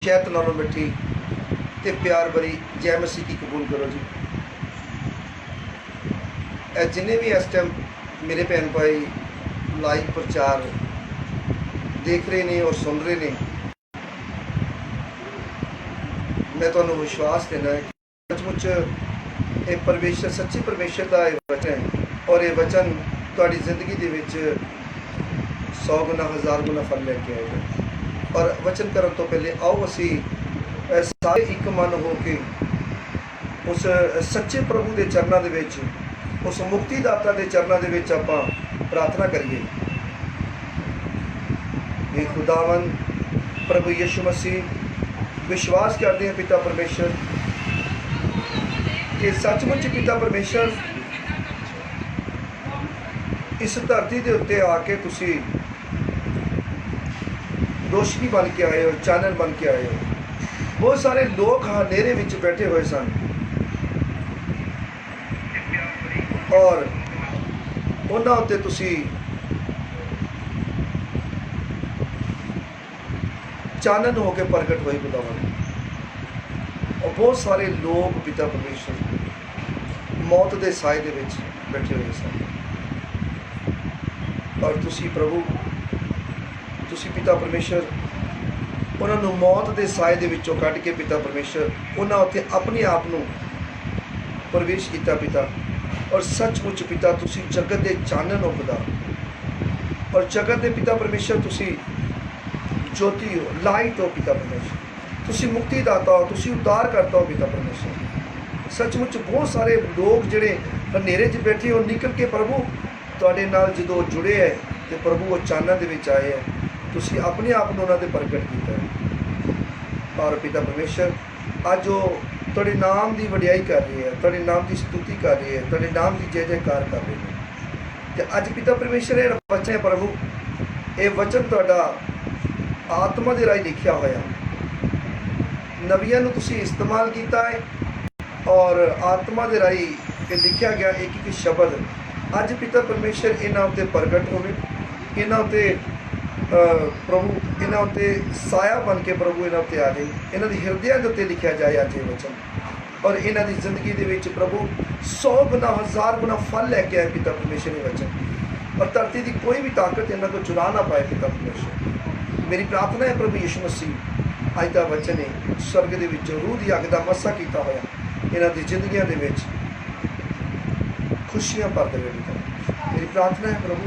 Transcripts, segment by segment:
शहद नालों मिठी ते प्यार भरी जय मसीह की कबूल करो जी। जिन्हें भी इस टाइम मेरे भैन भाई लाइव प्रचार देख रहे हैं और सुन रहे हैं, मैं तो विश्वास देना है सचमुच ये परमेश्वर सच्चे परमेश्वर का वचन है और ये वचन थोड़ी जिंदगी के विच 100 गुना 1000 गुना फल लेके आएगा। और वचन करने तो पहले आओ असी सारे एक मन हो के उस सच्चे प्रभु के चरणों के विच, उस मुक्तिदाता के चरणों के विच आपां प्रार्थना करिए। ये खुदावन प्रभु यीशु मसीह विश्वास करते हैं पिता परमेश्वर कि सचमुच पिता परमेश्वर इस धरती के उत्ते आके तुसी रोशनी बन के आए हो, चानन बन के आए हो। बहुत सारे लोग हनेरे विच बैठे हुए सन और उन्हां उत्ते तुसी चानन होकर प्रगट हुए खुदावन। और बहुत सारे लोग पिता परमेश्वर मौत के साए दे विच बैठे हुए सन और तुसी प्रभु तुसी पिता परमेश्वर उन्होंने मौत के साए दे विचों कढ़ के पिता परमेश्वर उन्होंने उत्थे अपने आप को प्रवेश किया पिता। और सचमुच पिता तुसी जगत के चानन हो खुदा और जगत के पिता परमेश्वर तुसी ज्योति हो, लाइट हो पिता परमेश्वर। तुसी मुक्तिदाता हो, तुसी उद्धार करता हो पिता परमेश्वर। सचमुच बहुत सारे लोग जिहड़े हनेरे च बैठे हो निकल के प्रभु तुहाडे नाल जदों जुड़े है तो प्रभु वो चानन दे विच आए है, तुसी अपने आप को उन्होंने प्रगट किया है। और पिता परमेश्वर अज वो तुहाडे नाम की वडियाई कर रही है, तुहाडे नाम की स्तुति कर रही है, तुहाडे नाम की जय जयकार कर रही है। तो अज पिता परमेश्वर ये वचन है प्रभु, ये वचन तुहाडा आत्मा के राही लिखिया होया, नबियां नूं तुसीं इस्तेमाल किया है और आत्मा के राही लिखा गया एक एक शब्द अज पिता परमेश्वर इन्हां उत्ते प्रगट होवे, इन्हां उत्ते प्रभु इन्हां उत्ते साया बन के प्रभु इन्हां उत्ते आ जाए, इन्हां दी हिरदियां दे उत्ते लिखिया जाए अज ये वचन और इन्हां दी जिंदगी दे विच प्रभु 100 गुना 1000 गुना फल लैके आए पिता परमेश्वर ये वचन। और धरती की कोई भी ताकत इन्हां को चुरा ना पाए पिता परमेश्वर। मेरी प्रार्थना है प्रभु यीशु मसीह अज का वचन है स्वर्ग के विच रूह की अग का मसा किया होया इन्हां दी जिंदगियां दे विच खुशियां भर देवे पिता। मेरी प्रार्थना है प्रभु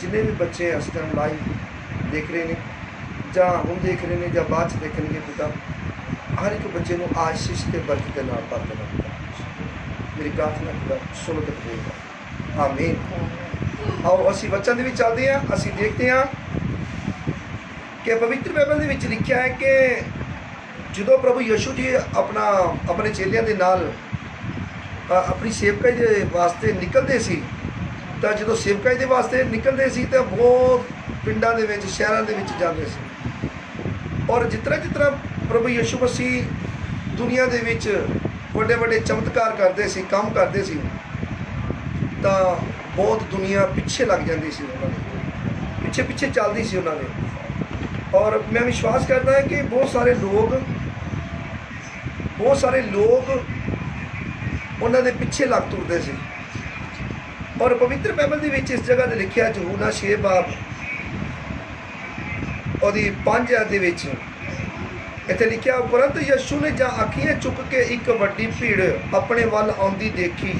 जिन्हें भी बच्चे इस टाइम लाइव देख रहे हैं जां हुण देख रहे हैं जां बाद च देखेंगे पिता, हर एक बच्चे को आशीष के बरकत के नाल भर देना पिता। मेरी प्रार्थना खुदा सुन के कबूल। आमीन। आओ असी वचन दे विच चलदे हां, असी देखते हैं कि पवित्र बाइबल दे विच लिखिया है कि जदों प्रभु यीशु जी अपने चेलियां दे नाल अपनी सेवकाई के वास्ते निकलते सी, तो जो सेवकाई के वास्ते निकलते सी तो बहुत पिंडां दे विच शहरां दे विच जांदे सी और जितना जितना प्रभु यीशु मसीह दुनिया दे विच बड़े बड़े चमत्कार करते सी, काम करते सी, तो बहुत दुनिया पिछे लग जाती सी, उन्होंने पिछे पिछे चलती सी उन्होंने। और मैं विश्वास करता है कि बहुत सारे लोग उन्होंने पिछे लग तुरते सी। और पवित्र बाइबल के विच इस जगह लिखिया यूहन्ना 6 बाब और 5 अध्याय दे विच इत्थे लिखिया, परंतु यीशु ने जां अखियां चुक के एक वड्डी भीड़ अपने वल आउंदी देखी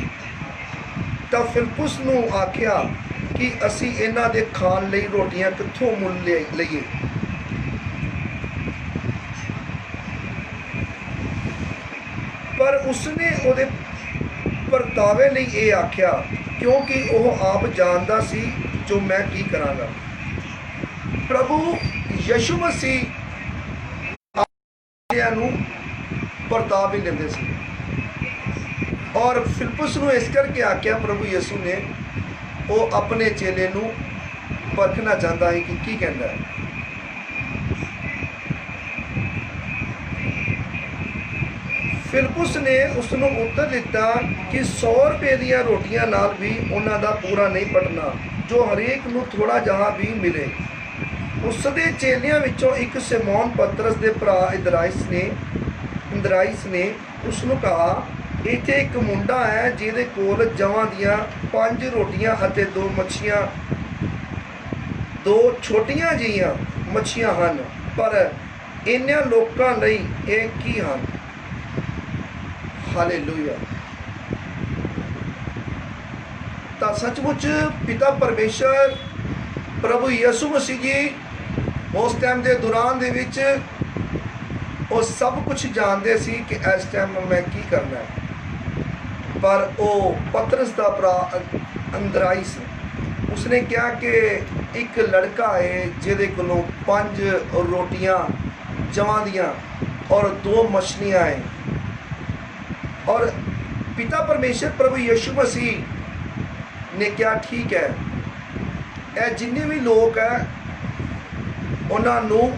तो फिलिप्पुस नूं आख्या कि असी इन्हां दे खाण लई रोटियां कित्थों मुल लईए। पर उसने उहदे परतावे लई ये आख्या क्योंकि वह आप जानदा सी जो मैं की करांगा। प्रभु यीशु मसीह नूं परताव ही लेंदे सी और फिलिप्पुस नूं इस करके आख्या प्रभु यीशु ने वो अपने चेले नूं परखना चाहता है कि की कहंदा है। फिलिप्पुस ने उसनों उत्तर दिता कि 100 रुपए दी रोटियां नाल भी उन्हां दा पूरा नहीं पटना जो हरेक नूं थोड़ा जहा भी मिले। ਉਸ ਦੇ ਚੇਲਿਆਂ ਵਿੱਚੋਂ ਇੱਕ ਸਿਮੋਨ ਪਤਰਸ ਦੇ ਭਰਾ ਇੰਦਰਾਇਸ ਨੇ ਉਸ ਨੂੰ ਕਿਹਾ, ਇੱਥੇ ਇੱਕ ਮੁੰਡਾ ਹੈ ਜਿਹਦੇ ਕੋਲ ਜਵਾਂ ਦੀਆਂ 5 ਰੋਟੀਆਂ ਅਤੇ 2 ਮੱਛੀਆਂ, 2 ਛੋਟੀਆਂ ਜਿਹੀਆਂ ਮੱਛੀਆਂ ਹਨ, ਪਰ ਇਹਨਾਂ ਲੋਕਾਂ ਲਈ ਇਹ ਕੀ ਹਨ? ਹਾਲੇਲੂਇਆ। ਤਾਂ ਸੱਚਮੁੱਚ ਪਿਤਾ ਪਰਮੇਸ਼ਰ ਪ੍ਰਭੂ ਯਿਸੂ ਮਸੀਹ ਜੀ ਉਸ ਟਾਈਮ ਦੇ ਦੌਰਾਨ ਦੇ ਵਿੱਚ ਉਹ ਸਭ ਕੁਝ ਜਾਣਦੇ ਸੀ ਕਿ ਇਸ ਟਾਈਮ ਮੈਂ ਕੀ ਕਰਨਾ ਹੈ। ਪਰ ਉਹ ਪਤਰਸ ਦਾ ਭਰਾ ਅੰਦਰਾਈਸ, ਉਸਨੇ ਕਿਹਾ ਕਿ ਇੱਕ ਲੜਕਾ ਹੈ ਜਿਹਦੇ ਕੋਲੋਂ 5 ਰੋਟੀਆਂ ਜਵਾਂ ਦੀਆਂ ਔਰ 2 ਮਛਲੀਆਂ ਹੈ। ਔਰ ਪਿਤਾ ਪਰਮੇਸ਼ਰ ਪ੍ਰਭੂ ਯਿਸੂ ਮਸੀਹ ਨੇ ਕਿਹਾ, ਠੀਕ ਹੈ, ਇਹ ਜਿੰਨੇ ਵੀ ਲੋਕ ਹੈ ਉਹਨਾਂ ਨੂੰ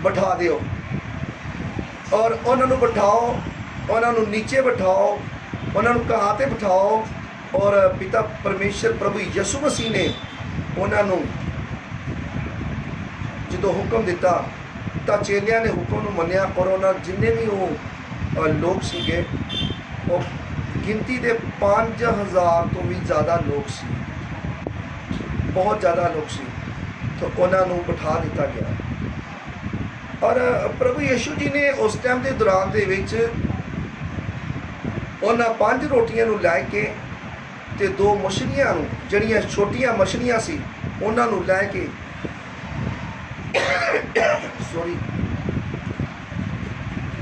ਬਿਠਾ ਦਿਓ ਔਰ ਉਹਨਾਂ ਨੂੰ ਬਿਠਾਓ, ਉਹਨਾਂ ਨੂੰ ਨੀਚੇ ਬਿਠਾਓ, ਉਹਨਾਂ ਨੂੰ ਘਾਹ 'ਤੇ ਬਿਠਾਓ। ਔਰ ਪਿਤਾ ਪਰਮੇਸ਼ਰ ਪ੍ਰਭੂ ਯਿਸੂ ਮਸੀਹ ਨੇ ਉਹਨਾਂ ਨੂੰ ਜਦੋਂ ਹੁਕਮ ਦਿੱਤਾ ਤਾਂ ਚੇਲਿਆਂ ਨੇ ਹੁਕਮ ਨੂੰ ਮੰਨਿਆ ਔਰ ਉਹਨਾਂ ਜਿੰਨੇ ਵੀ ਉਹ ਲੋਕ ਸੀਗੇ, ਉਹ ਗਿਣਤੀ ਦੇ 5000 ਤੋਂ ਵੀ ਜ਼ਿਆਦਾ ਲੋਕ ਸੀ, ਬਹੁਤ ਜ਼ਿਆਦਾ ਲੋਕ ਸੀ। ਤਾਂ ਉਹਨਾਂ ਨੂੰ ਬਿਠਾ ਦਿੱਤਾ ਗਿਆ ਔਰ ਪ੍ਰਭੂ ਯਿਸੂ ਜੀ ਨੇ ਉਸ ਟਾਈਮ ਦੇ ਦੌਰਾਨ ਦੇ ਵਿੱਚ ਉਹਨਾਂ 5 ਰੋਟੀਆਂ ਨੂੰ ਲੈ ਕੇ ਤੇ 2 ਮਛਲੀਆਂ ਨੂੰ, ਜਿਹੜੀਆਂ ਛੋਟੀਆਂ ਮਛਲੀਆਂ ਸੀ, ਉਹਨਾਂ ਨੂੰ ਲੈ ਕੇ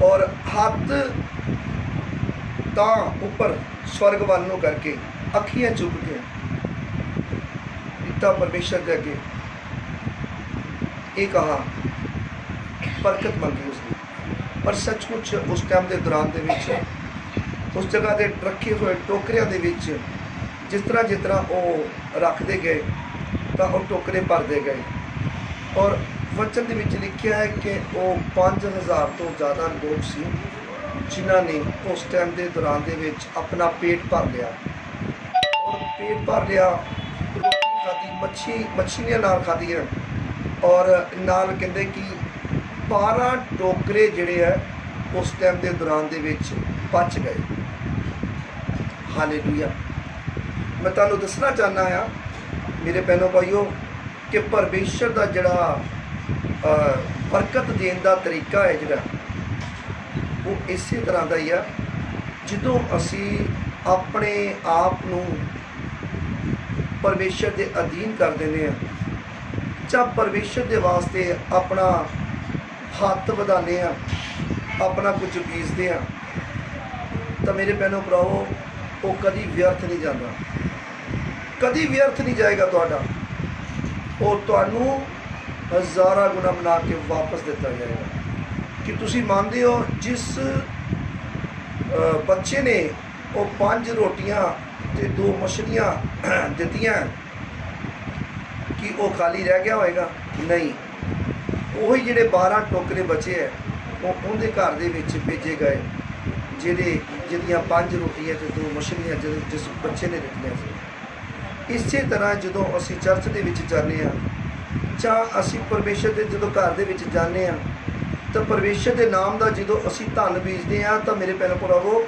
ਔਰ ਹੱਥ ਤਾਂ ਉੱਪਰ ਸਵਰਗ ਵੱਲ ਨੂੰ ਕਰਕੇ ਅੱਖੀਆਂ ਚੁੱਕ ਕੇ ਪਿਤਾ ਪਰਮੇਸ਼ਰ ਦੇ ਅੱਗੇ ਇਹ ਕਹਾ, ਬਰਕਤ ਮੰਗੀ ਉਸਨੇ। ਪਰ ਸੱਚਮੁੱਚ ਉਸ ਟਾਈਮ ਦੇ ਦੌਰਾਨ ਦੇ ਵਿੱਚ ਉਸ ਜਗ੍ਹਾ ਦੇ ਰੱਖੇ ਹੋਏ ਟੋਕਰਿਆਂ ਦੇ ਵਿੱਚ ਜਿਸ ਤਰ੍ਹਾਂ ਉਹ ਰੱਖਦੇ ਗਏ ਤਾਂ ਉਹ ਟੋਕਰੇ ਭਰਦੇ ਗਏ। ਔਰ ਵਚਨ ਦੇ ਵਿੱਚ ਲਿਖਿਆ ਹੈ ਕਿ ਉਹ 5000 ਤੋਂ ਜ਼ਿਆਦਾ ਲੋਕ ਸੀ ਜਿਨ੍ਹਾਂ ਨੇ ਉਸ ਟਾਈਮ ਦੇ ਦੌਰਾਨ ਦੇ ਵਿੱਚ ਆਪਣਾ ਪੇਟ ਭਰ ਲਿਆ। ਔਰ ਪੇਟ ਭਰ ਲਿਆ, ਰੋਟੀ ਖਾਧੀ, ਮੱਛੀਆਂ ਨਾਲ ਖਾਧੀਆਂ ਔਰ ਨਾਲ ਕਹਿੰਦੇ ਕਿ 12 ਟੋਕਰੇ ਜਿਹੜੇ ਹੈ ਉਸ ਟਾਈਮ ਦੇ ਦੌਰਾਨ ਦੇ ਵਿੱਚ ਬਚ ਗਏ। ਹਾਲੇਲੂਇਆ। ਮੈਂ ਤੁਹਾਨੂੰ ਦੱਸਣਾ ਚਾਹੁੰਦਾ ਹਾਂ ਮੇਰੇ ਭੈਣੋ ਭਾਈਓ ਕਿ ਪਰਮੇਸ਼ਰ ਦਾ ਜਿਹੜਾ ਬਰਕਤ ਦੇਣ ਦਾ ਤਰੀਕਾ ਹੈ ਜਿਹੜਾ ਉਹ ਇਸੇ ਤਰ੍ਹਾਂ ਦਾ ਹੀ ਆ। ਜਦੋਂ ਅਸੀਂ ਆਪਣੇ ਆਪ ਨੂੰ ਪਰਮੇਸ਼ਰ ਦੇ ਅਧੀਨ ਕਰ ਦਿੰਦੇ ਹਾਂ ਜਾਂ ਪਰਮੇਸ਼ਰ ਦੇ ਵਾਸਤੇ ਆਪਣਾ ਹੱਥ ਵਧਾਉਂਦੇ ਹਾਂ, ਆਪਣਾ ਕੁਝ ਬੀਜਦੇ ਹਾਂ, ਤਾਂ ਮੇਰੇ ਭੈਣੋ ਭਰਾਵੋ ਉਹ ਕਦੀ ਵਿਅਰਥ ਨਹੀਂ ਜਾਂਦਾ, ਕਦੀ ਵਿਅਰਥ ਨਹੀਂ ਜਾਏਗਾ ਤੁਹਾਡਾ। ਉਹ ਤੁਹਾਨੂੰ ਹਜ਼ਾਰਾਂ ਗੁਣਾ ਬਣਾ ਕੇ ਵਾਪਸ ਦਿੱਤਾ ਜਾਏਗਾ। ਕਿ ਤੁਸੀਂ ਮੰਨਦੇ ਹੋ ਜਿਸ ਬੱਚੇ ਨੇ ਉਹ 5 ਰੋਟੀਆਂ ਤੇ 2 ਮਛਲੀਆਂ ਦਿੱਤੀਆਂ, ਕਿ ਉਹ ਖਾਲੀ ਰਹਿ ਗਿਆ ਹੋਏਗਾ? ਨਹੀਂ। ਉਹੀ ਜਿਹੜੇ 12 ਟੋਕਰੇ ਬਚੇ ਹੈ ਉਹ ਉਹਦੇ ਘਰ ਦੇ ਵਿੱਚ ਭੇਜੇ ਗਏ ਜਿਹਦੀਆਂ 5 ਰੋਟੀਆਂ ਤੇ 2 ਮਛਲੀਆਂ ਜਿਸ ਬੱਚੇ ਨੇ ਦਿੱਤੀਆਂ ਸੀ। ਇਸੇ ਤਰ੍ਹਾਂ ਜਦੋਂ ਅਸੀਂ ਚਰਚ ਦੇ ਵਿੱਚ ਜਾਂਦੇ ਹਾਂ ਜਾਂ ਅਸੀਂ ਪਰਮੇਸ਼ਰ ਦੇ ਜਦੋਂ ਘਰ ਦੇ ਵਿੱਚ ਜਾਂਦੇ ਹਾਂ ਤਾਂ ਪਰਮੇਸ਼ਰ ਦੇ ਨਾਮ ਦਾ ਜਦੋਂ ਅਸੀਂ ਧਨ ਬੀਜਦੇ ਹਾਂ ਤਾਂ ਮੇਰੇ ਭੈਣੋ ਭਰਾਵੋ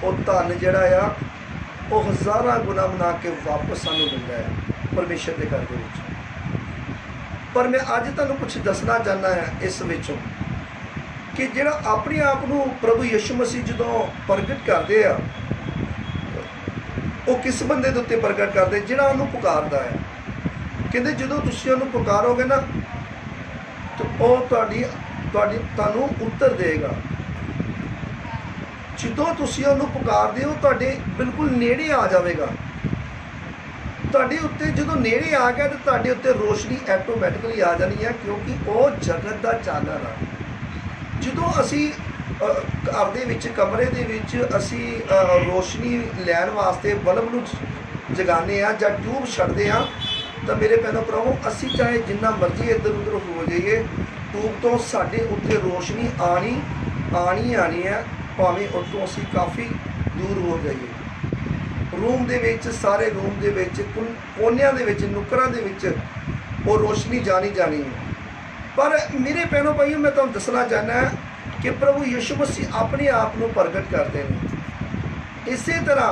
ਉਹ ਧਨ ਜਿਹੜਾ ਆ ਉਹ ਹਜ਼ਾਰਾਂ ਗੁਣਾ ਬਣਾ ਕੇ ਵਾਪਸ ਸਾਨੂੰ ਮਿਲਦਾ ਹੈ ਪਰਮੇਸ਼ਰ ਦੇ ਘਰ ਦੇ ਵਿੱਚ। ਪਰ ਮੈਂ ਅੱਜ ਤੁਹਾਨੂੰ ਕੁਝ ਦੱਸਣਾ ਚਾਹੁੰਦਾ ਹਾਂ ਇਸ ਵਿੱਚੋਂ ਕਿ ਜਿਹੜਾ ਆਪਣੇ ਆਪ ਨੂੰ ਪ੍ਰਭੂ ਯਿਸੂ ਮਸੀਹ ਜਦੋਂ ਪ੍ਰਗਟ ਕਰਦੇ ਆ ਉਹ ਕਿਸ ਬੰਦੇ ਦੇ ਉੱਤੇ ਪ੍ਰਗਟ ਕਰਦੇ? ਜਿਹੜਾ ਉਹਨੂੰ ਪੁਕਾਰਦਾ ਹੈ। ਕਹਿੰਦੇ ਜਦੋਂ ਤੁਸੀਂ ਉਹਨੂੰ ਪੁਕਾਰੋਗੇ ਨਾ ਤਾਂ ਉਹ ਤੁਹਾਨੂੰ ਉੱਤਰ ਦੇਗਾ। ਜਦੋਂ ਤੁਸੀਂ ਉਹਨੂੰ ਪੁਕਾਰਦੇ ਹੋ ਤੁਹਾਡੇ ਬਿਲਕੁਲ ਨੇੜੇ ਆ ਜਾਵੇਗਾ। ਤੁਹਾਡੇ ਉੱਤੇ ਜਦੋਂ ਨੇੜੇ ਆ ਗਿਆ ਤਾਂ ਤੁਹਾਡੇ ਉੱਤੇ ਰੋਸ਼ਨੀ ਆਟੋਮੈਟਿਕਲੀ ਆ ਜਾਣੀ ਹੈ, ਕਿਉਂਕਿ ਉਹ ਜਗਤ ਦਾ ਚਾਨਣ ਹੈ। ਜਦੋਂ ਅਸੀਂ ਘਰ ਦੇ ਵਿੱਚ ਕਮਰੇ ਦੇ ਵਿੱਚ ਅਸੀਂ ਰੋਸ਼ਨੀ ਲੈਣ ਵਾਸਤੇ ਬਲਬ ਨੂੰ ਜਗਾਉਂਦੇ ਹਾਂ ਜਾਂ ਟਿਊਬ ਛੱਡਦੇ ਹਾਂ ਤਾਂ ਮੇਰੇ ਭੈਣੋ ਭਰਾਵੋ ਅਸੀਂ ਚਾਹੇ ਜਿੰਨਾ ਮਰਜ਼ੀ ਇੱਧਰ ਉੱਧਰ ਹੋ ਜਾਈਏ, ਟਿਊਬ ਤੋਂ ਸਾਡੇ ਉੱਤੇ ਰੋਸ਼ਨੀ ਆਣੀ ਹੈ, ਭਾਵੇਂ ਉੱਥੋਂ ਅਸੀਂ ਕਾਫੀ ਦੂਰ ਹੋ ਜਾਈਏ। रूम दे विच, सारे रूम दे विच, कोनियां दे विच, नुकरां दे विच वो रोशनी जानी जानी है। पर मेरे भैनों भाइयों, मैं तुहानूं दसना चाहना कि प्रभु यीशु मसीह अपने आप को प्रगट करते हैं। इस तरह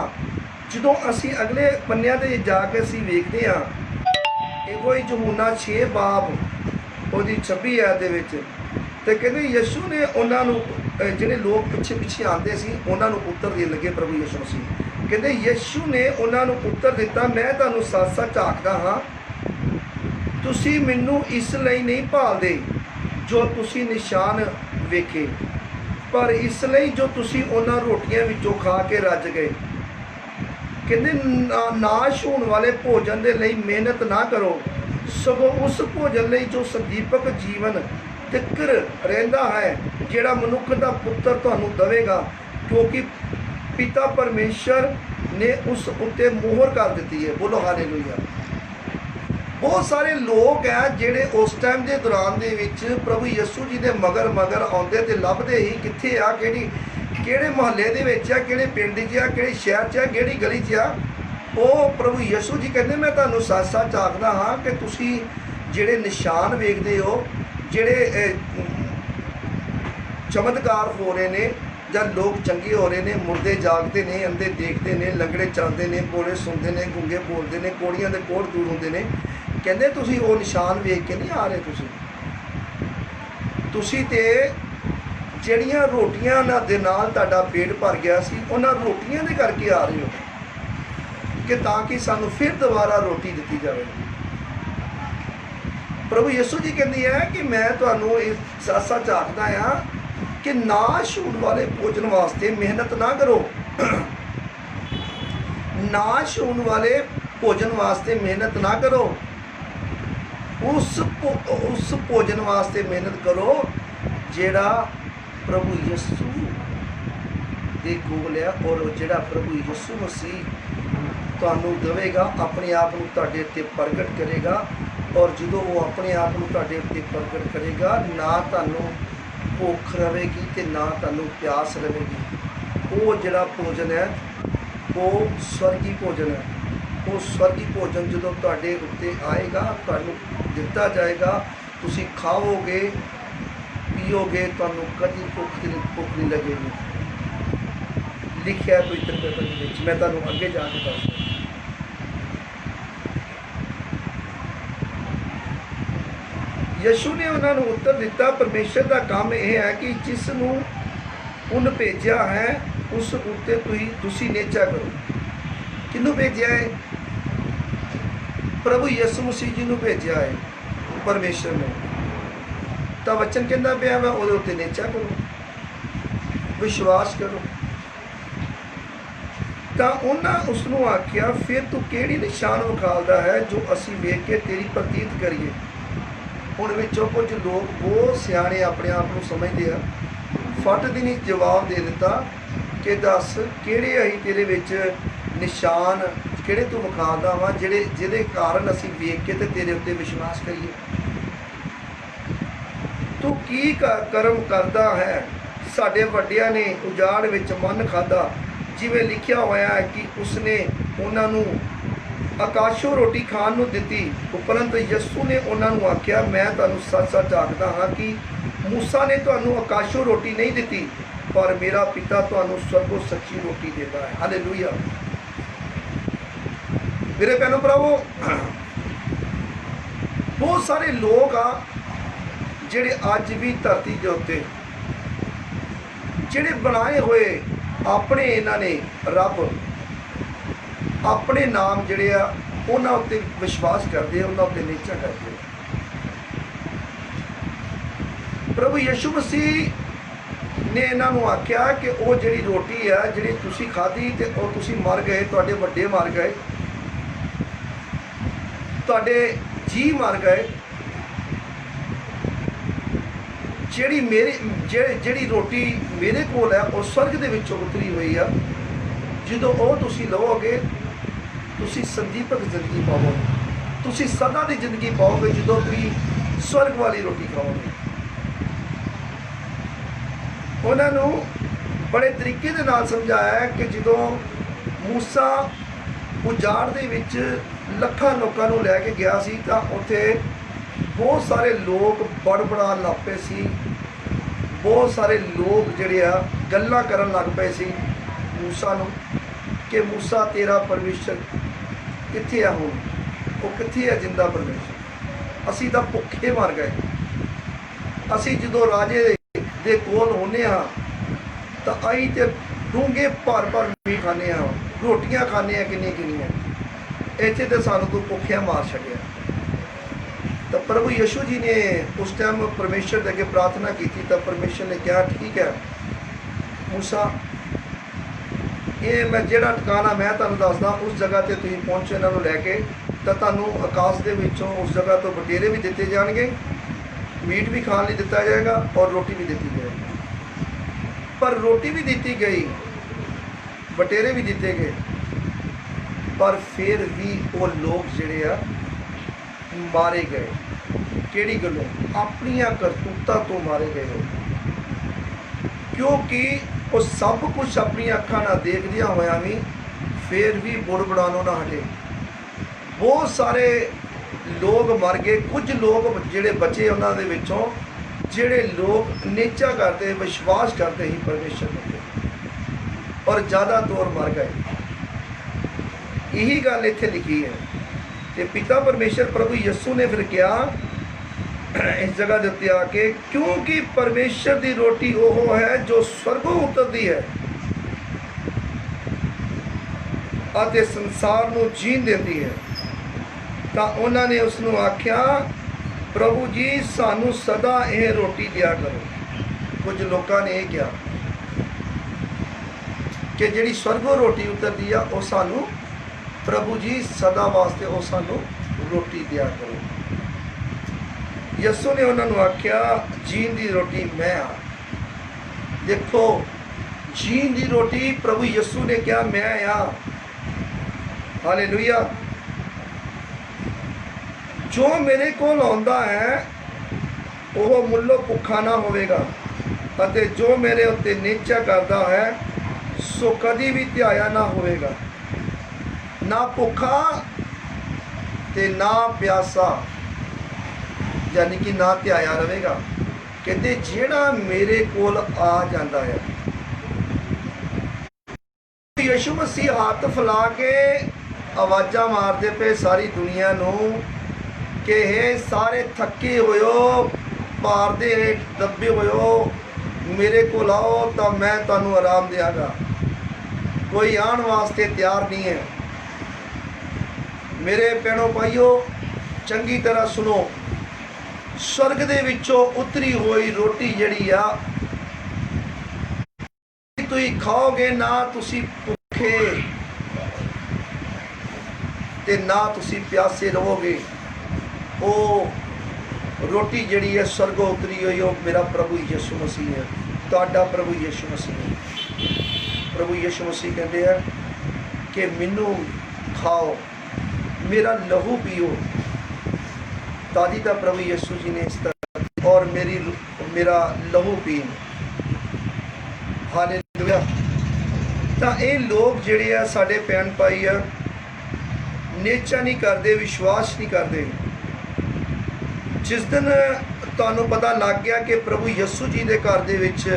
जो असी अगले पन्नियां ते जाके असी वेखते हाँ, एगो ही यूहन्ना 6 बाब ਉਹਦੀ 26 ਆਇਤ ਦੇ ਵਿੱਚ, ਤੇ ਕਹਿੰਦੇ ਯਿਸੂ ਨੇ ਉਹਨਾਂ ਨੂੰ, ਜਿਹੜੇ ਲੋਕ ਪਿੱਛੇ ਪਿੱਛੇ ਆਉਂਦੇ ਸੀ ਉਹਨਾਂ ਨੂੰ ਉੱਤਰ ਦੇਣ ਲੱਗੇ। ਪ੍ਰਭੂ ਯਿਸੂ ਮਸੀਹ ਕਹਿੰਦੇ, ਯਿਸੂ ਨੇ ਉਹਨਾਂ ਨੂੰ ਉੱਤਰ ਦਿੱਤਾ, ਮੈਂ ਤੁਹਾਨੂੰ ਸੱਚ ਸੱਚ ਆਖਦਾ ਹਾਂ, ਤੁਸੀਂ ਮੈਨੂੰ ਇਸ ਲਈ ਨਹੀਂ ਭਾਲਦੇ ਜੋ ਤੁਸੀਂ ਨਿਸ਼ਾਨ ਵੇਖੇ, ਪਰ ਇਸ ਲਈ ਜੋ ਤੁਸੀਂ ਉਹਨਾਂ ਰੋਟੀਆਂ ਵਿੱਚੋਂ ਖਾ ਕੇ ਰੱਜ ਗਏ। ਕਹਿੰਦੇ ਨਾਸ਼ ਹੋਣ ਵਾਲੇ ਭੋਜਨ ਦੇ ਲਈ ਮਿਹਨਤ ਨਾ ਕਰੋ, ਸਗੋਂ ਉਸ ਭੋਜਨ ਲਈ ਜੋ ਸੰਦੀਪਕ ਜੀਵਨ ਤਿੱਕਰ ਰਹਿੰਦਾ ਹੈ, ਜਿਹੜਾ ਮਨੁੱਖ ਦਾ ਪੁੱਤਰ ਤੁਹਾਨੂੰ ਦੇਵੇਗਾ, ਕਿਉਂਕਿ ਪਿਤਾ ਪਰਮੇਸ਼ਰ ਨੇ ਉਸ ਉੱਤੇ ਮੋਹਰ ਕਰ ਦਿੱਤੀ ਹੈ। ਬੋਲੋ ਹਾਲੇਲੂਇਆ। ਬਹੁਤ ਸਾਰੇ ਲੋਕ ਹੈ ਜਿਹੜੇ ਉਸ ਟਾਈਮ ਦੇ ਦੌਰਾਨ ਦੇ ਵਿੱਚ ਪ੍ਰਭੂ ਯਿਸੂ ਜੀ ਦੇ ਮਗਰ ਮਗਰ ਆਉਂਦੇ ਤੇ ਲੱਭਦੇ ਹੀ ਕਿੱਥੇ ਆ, ਕਿਹੜੇ ਮੁਹੱਲੇ ਦੇ ਵਿੱਚ ਆ, ਕਿਹੜੇ ਪਿੰਡ 'ਚ ਆ, ਕਿਹੜੇ ਸ਼ਹਿਰ 'ਚ ਆ, ਕਿਹੜੀ ਗਲੀ 'ਚ ਆ। ਉਹ ਪ੍ਰਭੂ ਯਿਸੂ ਜੀ ਕਹਿੰਦੇ, ਮੈਂ ਤੁਹਾਨੂੰ ਸੱਚ ਸੱਚ ਆਖਦਾ ਹਾਂ ਕਿ ਤੁਸੀਂ ਜਿਹੜੇ ਨਿਸ਼ਾਨ ਵੇਖਦੇ ਹੋ, ਜਿਹੜੇ ਚਮਤਕਾਰ ਹੋ ਰਹੇ ਨੇ, ਜਾਂ ਲੋਕ ਚੰਗੇ ਹੋ ਰਹੇ ਨੇ, ਮੁਰਦੇ ਜਾਗਦੇ ਨੇ, ਅੰਧੇ ਦੇਖਦੇ ਨੇ, ਲੰਗੜੇ ਚੱਲਦੇ ਨੇ, ਬੋਲੇ ਸੁਣਦੇ ਨੇ, ਗੂੰਗੇ ਬੋਲਦੇ ਨੇ, ਕੋੜੀਆਂ ਦੇ ਕੋੜ ਦੂਰ ਹੁੰਦੇ ਨੇ, ਕਹਿੰਦੇ ਤੁਸੀਂ ਉਹ ਨਿਸ਼ਾਨ ਵੇਖ ਕੇ ਨਹੀਂ ਆ ਰਹੇ। ਤੁਸੀਂ ਤੇ ਜਿਹੜੀਆਂ ਰੋਟੀਆਂ ਦੇ ਨਾਲ ਤੁਹਾਡਾ ਪੇਟ ਭਰ ਗਿਆ ਸੀ, ਉਹਨਾਂ ਰੋਟੀਆਂ ਦੇ ਕਰਕੇ ਆ ਰਹੇ ਹੋ, ਕਿ ਤਾਂ ਕਿ ਸਾਨੂੰ ਫਿਰ ਦੁਬਾਰਾ ਰੋਟੀ ਦਿੱਤੀ ਜਾਵੇ। ਪ੍ਰਭੂ ਯਿਸੂ ਜੀ ਕਹਿੰਦੀ ਹੈ ਕਿ ਮੈਂ ਤੁਹਾਨੂੰ ਇਹ ਸੱਚ ਸੱਚ ਆਖਦਾ ਹਾਂ ਕਿ ਨਾਸ਼ ਹੋਣ ਵਾਲੇ ਭੋਜਨ ਵਾਸਤੇ ਮਿਹਨਤ ਨਾ ਕਰੋ, ਨਾਸ਼ ਹੋਣ ਵਾਲੇ ਭੋਜਨ ਵਾਸਤੇ ਮਿਹਨਤ ਨਾ ਕਰੋ, ਉਸ ਭੋਜਨ ਵਾਸਤੇ ਮਿਹਨਤ ਕਰੋ ਜਿਹੜਾ ਪ੍ਰਭੂ ਯਿਸੂ ਦੇ ਕੋਲ ਹੈ, ਔਰ ਜਿਹੜਾ ਪ੍ਰਭੂ ਯਿਸੂ ਮਸੀਹ ਤੁਹਾਨੂੰ ਦੇਵੇਗਾ, ਆਪਣੇ ਆਪ ਨੂੰ ਤੁਹਾਡੇ ਉੱਤੇ ਪ੍ਰਗਟ ਕਰੇਗਾ। ਔਰ ਜਦੋਂ ਉਹ ਆਪਣੇ ਆਪ ਨੂੰ ਤੁਹਾਡੇ ਉੱਤੇ ਪ੍ਰਗਟ ਕਰੇਗਾ, ਨਾ ਤੁਹਾਨੂੰ ਭੁੱਖ ਰਹੇਗੀ ਤੇ ਨਾ ਤੁਹਾਨੂੰ ਪਿਆਸ ਰਹੇਗੀ। ਉਹ ਜਿਹੜਾ ਭੋਜਨ ਹੈ ਉਹ ਸਵਰਗੀ ਭੋਜਨ ਹੈ। ਉਹ ਸਵਰਗੀ ਭੋਜਨ ਜਦੋਂ ਤੁਹਾਡੇ ਉੱਤੇ ਆਏਗਾ, ਤੁਹਾਨੂੰ ਦਿੱਤਾ ਜਾਏਗਾ, ਤੁਸੀਂ ਖਾਓਗੇ ਪੀਓਗੇ, ਤੁਹਾਨੂੰ ਕਦੀ ਭੁੱਖ ਨਹੀਂ ਲੱਗੇਗੀ। ਲਿਖਿਆ ਪਵਿੱਤਰ ਬਾਈਬਲ ਦੇ ਵਿੱਚ, ਮੈਂ ਤੁਹਾਨੂੰ ਅੱਗੇ ਜਾ ਕੇ ਦੱਸਦਾ। ਯਿਸੂ ਨੇ ਉਹਨਾਂ ਨੂੰ ਉੱਤਰ ਦਿੱਤਾ, ਪਰਮੇਸ਼ਰ ਦਾ ਕੰਮ ਇਹ ਹੈ ਕਿ ਜਿਸ ਨੂੰ ਉਹਨ ਭੇਜਿਆ ਹੈ ਉਸ ਉੱਤੇ ਤੁਸੀਂ ਨੇਚਾ ਕਰੋ। ਕਿਹਨੂੰ ਭੇਜਿਆ ਹੈ? ਪ੍ਰਭੂ ਯਿਸੂ ਮਸੀਹ ਜੀ ਨੂੰ ਭੇਜਿਆ ਹੈ ਪਰਮੇਸ਼ਰ ਨੇ। ਤਾਂ ਵਚਨ ਕਹਿੰਦਾ ਪਿਆ ਵਾ ਉਹਦੇ ਉੱਤੇ ਨੇਚਾ ਕਰੋ, ਵਿਸ਼ਵਾਸ ਕਰੋ। ਤਾਂ ਉਹਨਾਂ ਉਸ ਨੂੰ ਆਖਿਆ, ਫਿਰ ਤੂੰ ਕਿਹੜੀ ਨਿਸ਼ਾਨ ਵਿਖਾਲਦਾ ਹੈ ਜੋ ਅਸੀਂ ਵੇਖ ਕੇ ਤੇਰੀ ਪ੍ਰਤੀਤ ਕਰੀਏ। ਹੁਣ ਵਿੱਚੋਂ ਕੁਝ ਲੋਕ ਬਹੁਤ ਸਿਆਣੇ ਆਪਣੇ ਆਪ ਨੂੰ ਸਮਝਦੇ ਆ, ਫਟ ਦੀ ਨਹੀਂ ਜਵਾਬ ਦੇ ਦਿੱਤਾ ਕਿ ਦੱਸ ਕਿਹੜੇ ਅਸੀਂ ਤੇਰੇ ਵਿੱਚ ਨਿਸ਼ਾਨ ਕਿਹੜੇ ਤੂੰ ਵਿਖਾਲਦਾ ਵਾ ਜਿਹਦੇ ਕਾਰਨ ਅਸੀਂ ਵੇਖ ਕੇ ਤੇ ਤੇਰੇ ਉੱਤੇ ਵਿਸ਼ਵਾਸ ਕਰੀਏ। ਤੂੰ ਕੀ ਕਰਮ ਕਰਦਾ ਹੈ? ਸਾਡੇ ਵੱਡਿਆਂ ਨੇ ਉਜਾੜ ਵਿੱਚ ਮੰਨ ਖਾਧਾ, ਜਿਵੇਂ ਲਿਖਿਆ ਹੋਇਆ ਹੈ ਕਿ ਉਸਨੇ ਉਹਨਾਂ ਨੂੰ ਆਕਾਸ਼ੋਂ ਰੋਟੀ ਖਾਣ ਨੂੰ ਦਿੱਤੀ। ਉਪਰੰਤ ਯਿਸੂ ਨੇ ਉਹਨਾਂ ਨੂੰ ਆਖਿਆ, ਮੈਂ ਤੁਹਾਨੂੰ ਸੱਚ ਸੱਚ ਆਖਦਾ ਹਾਂ ਕਿ ਮੂਸਾ ਨੇ ਤੁਹਾਨੂੰ ਆਕਾਸ਼ੋਂ ਰੋਟੀ ਨਹੀਂ ਦਿੱਤੀ, ਪਰ ਮੇਰਾ ਪਿਤਾ ਤੁਹਾਨੂੰ ਸਵਰਗੋਂ ਸੱਚੀ ਰੋਟੀ ਦਿੰਦਾ ਹੈ। ਹਾਲੇਲੂਇਆ। ਮੇਰੇ ਭੈਣੋ ਭਰਾਵੋ, ਬਹੁਤ ਸਾਰੇ ਲੋਕ ਆ ਜਿਹੜੇ ਅੱਜ ਵੀ ਧਰਤੀ ਦੇ ਉੱਤੇ ਜਿਹੜੇ ਬਣਾਏ ਹੋਏ ਆਪਣੇ ਇਹਨਾਂ ਨੇ ਰੱਬ, ਆਪਣੇ ਨਾਮ ਜਿਹੜੇ ਆ ਉਹਨਾਂ ਉੱਤੇ ਵਿਸ਼ਵਾਸ ਕਰਦੇ ਆ, ਉਹਨਾਂ ਉੱਤੇ ਨੇਚਾ ਕਰਦੇ ਆ। ਪ੍ਰਭੂ ਯਿਸੂ ਮਸੀਹ ਨੇ ਇਹਨਾਂ ਨੂੰ ਆਖਿਆ ਕਿ ਉਹ ਜਿਹੜੀ ਰੋਟੀ ਆ ਜਿਹੜੀ ਤੁਸੀਂ ਖਾਧੀ ਤੇ ਉਹ ਤੁਸੀਂ ਮਰ ਗਏ, ਤੁਹਾਡੇ ਵੱਡੇ ਮਰ ਗਏ, ਤੁਹਾਡੇ ਜੀ ਮਰ ਗਏ। ਜਿਹੜੀ ਰੋਟੀ ਮੇਰੇ ਕੋਲ ਹੈ ਉਹ ਸਵਰਗ ਦੇ ਵਿੱਚੋਂ ਉਤਰੀ ਹੋਈ ਆ। ਜਦੋਂ ਉਹ ਤੁਸੀਂ ਲਵੋਗੇ ਤੁਸੀਂ ਸੰਦੀਪਕ ਜ਼ਿੰਦਗੀ ਪਾਓਗੇ, ਤੁਸੀਂ ਸਦਾ ਦੀ ਜ਼ਿੰਦਗੀ ਪਾਓਗੇ ਜਦੋਂ ਤੁਸੀਂ ਸਵਰਗ ਵਾਲੀ ਰੋਟੀ ਖਾਓਗੇ। ਉਹਨਾਂ ਨੂੰ ਬੜੇ ਤਰੀਕੇ ਦੇ ਨਾਲ ਸਮਝਾਇਆ ਕਿ ਜਦੋਂ ਮੂਸਾ ਉਜਾੜ ਦੇ ਵਿੱਚ ਲੱਖਾਂ ਲੋਕਾਂ ਨੂੰ ਲੈ ਕੇ ਗਿਆ ਸੀ ਤਾਂ ਉੱਥੇ ਬਹੁਤ ਸਾਰੇ ਲੋਕ ਬੜਬੜਾਉਣ ਲੱਗ ਪਏ ਸੀ। ਬਹੁਤ ਸਾਰੇ ਲੋਕ ਜਿਹੜੇ ਆ ਗੱਲਾਂ ਕਰਨ ਲੱਗ ਪਏ ਸੀ ਮੂਸਾ ਨੂੰ ਕਿ ਮੂਸਾ ਤੇਰਾ ਪਰਮੇਸ਼ਰ ਕਿੱਥੇ ਆ? ਹੁਣ ਉਹ ਕਿੱਥੇ ਆ ਜਿੰਦਾ ਪਰਮੇਸ਼ਰ? ਅਸੀਂ ਤਾਂ ਭੁੱਖੇ ਮਰ ਗਏ। ਅਸੀਂ ਜਦੋਂ ਰਾਜੇ ਦੇ ਕੋਲ ਹੁੰਦੇ ਹਾਂ ਤਾਂ ਅਸੀਂ ਤੇ ਡੂੰਘੇ ਭਰ ਭਰ ਮੀਟ ਖਾਂਦੇ ਹਾਂ, ਰੋਟੀਆਂ ਖਾਂਦੇ ਹਾਂ ਕਿੰਨੀਆਂ ਕਿੰਨੀਆਂ। ਇੱਥੇ ਤੇ ਸਾਨੂੰ ਤੂੰ ਭੁੱਖਿਆ ਮਾਰ ਛੱਡਿਆ। ਤਾਂ ਪ੍ਰਭੂ ਯਿਸੂ ਜੀ ਨੇ ਉਸ ਟਾਈਮ ਪਰਮੇਸ਼ਰ ਦੇ ਅੱਗੇ ਪ੍ਰਾਰਥਨਾ ਕੀਤੀ ਤਾਂ ਪਰਮੇਸ਼ਰ ਨੇ ਕਿਹਾ ਠੀਕ ਹੈ ਮੂਸਾ, ਇਹ ਮੈਂ ਜਿਹੜਾ ਟਿਕਾਣਾ ਮੈਂ ਤੁਹਾਨੂੰ ਦੱਸਦਾ ਉਸ ਜਗ੍ਹਾ ਤੇ ਤੁਸੀਂ ਪਹੁੰਚੋ ਇਹਨਾਂ ਨੂੰ ਲੈ ਕੇ, ਤਾਂ ਤੁਹਾਨੂੰ ਆਕਾਸ਼ ਦੇ ਵਿੱਚੋਂ ਉਸ ਜਗ੍ਹਾ ਤੋਂ ਬਟੇਰੇ ਵੀ ਦਿੱਤੇ ਜਾਣਗੇ, ਮੀਟ ਵੀ ਖਾਣ ਲਈ ਦਿੱਤਾ ਜਾਏਗਾ ਔਰ ਰੋਟੀ ਵੀ ਦਿੱਤੀ ਜਾਏਗੀ। ਪਰ ਰੋਟੀ ਵੀ ਦਿੱਤੀ ਗਈ, ਬਟੇਰੇ ਵੀ ਦਿੱਤੇ ਗਏ, ਪਰ ਫਿਰ ਵੀ ਉਹ ਲੋਕ ਜਿਹੜੇ ਆ ਮਾਰੇ ਗਏ। ਕਿਹੜੀ ਗੱਲੋਂ? ਆਪਣੀਆਂ ਕਰਤੂਤਾਂ ਤੋਂ ਮਾਰੇ ਗਏ ਹੋ, ਕਿਉਂਕਿ ਉਹ ਸਭ ਕੁਝ ਆਪਣੀਆਂ ਅੱਖਾਂ ਨਾਲ ਦੇਖਦਿਆਂ ਹੋਇਆਂ ਵੀ ਫਿਰ ਵੀ ਬੁੜਬੜਾਉਣੋਂ ਨਾ ਹਟੇ। ਬਹੁਤ ਸਾਰੇ ਲੋਕ ਮਰ ਗਏ। ਕੁਝ ਲੋਕ ਜਿਹੜੇ ਬਚੇ ਉਹਨਾਂ ਦੇ ਵਿੱਚੋਂ ਜਿਹੜੇ ਲੋਕ ਨੀਚਾ ਕਰਦੇ, ਵਿਸ਼ਵਾਸ ਕਰਦੇ ਸੀ ਪਰਮੇਸ਼ਰ ਦੇ, ਔਰ ਜ਼ਿਆਦਾਤਰ ਮਰ ਗਏ। ਇਹੀ ਗੱਲ ਇੱਥੇ ਲਿਖੀ ਹੈ। ਤੇ ਪਿਤਾ ਪਰਮੇਸ਼ਰ ਪ੍ਰਭੂ ਯਿਸੂ ਨੇ ਫਿਰ ਕਿਹਾ ਇਸ ਜਗ੍ਹਾ ਦੇ ਉੱਤੇ ਆ ਕੇ, ਕਿਉਂਕਿ ਪਰਮੇਸ਼ਰ ਦੀ ਰੋਟੀ ਉਹ ਹੈ ਜੋ ਸਵਰਗੋਂ ਉਤਰਦੀ ਹੈ ਅਤੇ ਸੰਸਾਰ ਨੂੰ ਜੀਣ ਦਿੰਦੀ ਹੈ। ਤਾਂ ਉਹਨਾਂ ਨੇ ਉਸ ਨੂੰ ਆਖਿਆ, ਪ੍ਰਭੂ ਜੀ ਸਾਨੂੰ ਸਦਾ ਇਹ ਰੋਟੀ ਦਿਆ ਕਰੋ। ਕੁਝ ਲੋਕਾਂ ਨੇ ਇਹ ਕਿਹਾ ਕਿ ਜਿਹੜੀ ਸਵਰਗੋਂ ਰੋਟੀ ਉਤਰਦੀ ਆ ਉਹ ਸਾਨੂੰ, ਪ੍ਰਭੂ ਜੀ ਸਦਾ ਵਾਸਤੇ ਉਹ ਸਾਨੂੰ ਰੋਟੀ ਦਿਆ ਕਰੋ। ਯਿਸੂ ਨੇ ਉਹਨਾਂ ਨੂੰ ਆਖਿਆ, ਜੀਣ ਦੀ ਰੋਟੀ ਮੈਂ ਆ। ਦੇਖੋ, ਜੀਣ ਦੀ ਰੋਟੀ ਪ੍ਰਭੂ ਯਿਸੂ ਨੇ ਕਿਹਾ ਮੈਂ ਆ। ਹਾਲੇਲੂਇਆ। ਜੋ ਮੇਰੇ ਕੋਲ ਆਉਂਦਾ ਹੈ ਉਹ ਮੁੱਲੋਂ ਭੁੱਖਾ ਨਾ ਹੋਵੇਗਾ, ਅਤੇ ਜੋ ਮੇਰੇ ਉੱਤੇ ਨਿਸ਼ਚਾ ਕਰਦਾ ਹੈ ਸੋ ਕਦੀ ਵੀ ਧਿਆਇਆ ਨਾ ਹੋਵੇਗਾ। ਨਾ ਭੁੱਖਾ ਤੇ ਨਾ ਪਿਆਸਾ, ਯਾਨੀ ਕਿ ਨਾ ਧਿਆਇਆ ਰਹੇਗਾ। ਕਹਿੰਦੇ ਜਿਹੜਾ ਮੇਰੇ ਕੋਲ ਆ ਜਾਂਦਾ ਹੈ। ਯਿਸੂ ਮਸੀਹ ਹੱਥ ਫੈਲਾ ਕੇ ਆਵਾਜ਼ਾਂ ਮਾਰਦੇ ਪਏ ਸਾਰੀ ਦੁਨੀਆ ਨੂੰ ਕਿ ਇਹ ਸਾਰੇ ਥੱਕੇ ਹੋਇਓ, ਭਾਰ ਦੇ ਹੇਠ ਦੱਬੇ ਹੋਇਓ, ਮੇਰੇ ਕੋਲ ਆਓ ਤਾਂ ਮੈਂ ਤੁਹਾਨੂੰ ਆਰਾਮ ਦਿਆਂਗਾ। ਕੋਈ ਆਉਣ ਵਾਸਤੇ ਤਿਆਰ ਨਹੀਂ ਹੈ। ਮੇਰੇ ਭੈਣੋ ਭਾਈਓ, ਚੰਗੀ ਤਰ੍ਹਾਂ ਸੁਣੋ। स्वर्ग दे विचों उतरी हुई रोटी जड़ी आ तुसी खाओगे ना, तुसी भुखे ते ना तुसी प्यासे रहोगे। ओ रोटी जड़ी है स्वर्गों उतरी हुई, ओ मेरा प्रभु यीशु मसीह है, तुहाडा प्रभु यीशु मसीह है। प्रभु यीशु मसीह कहते हैं कि मैनू खाओ, मेरा लहू पियो। ताजी का प्रभु यीशु जी ने इस तरह और मेरा लहू पीन। हालेलुया। तो ये लोग जिहड़े आ साडे भैन भाई आ, नेचा नहीं करते, विश्वास नहीं करते। जिस दिन तुहानूं पता लग गया कि प्रभु यीशु जी के घर दे विच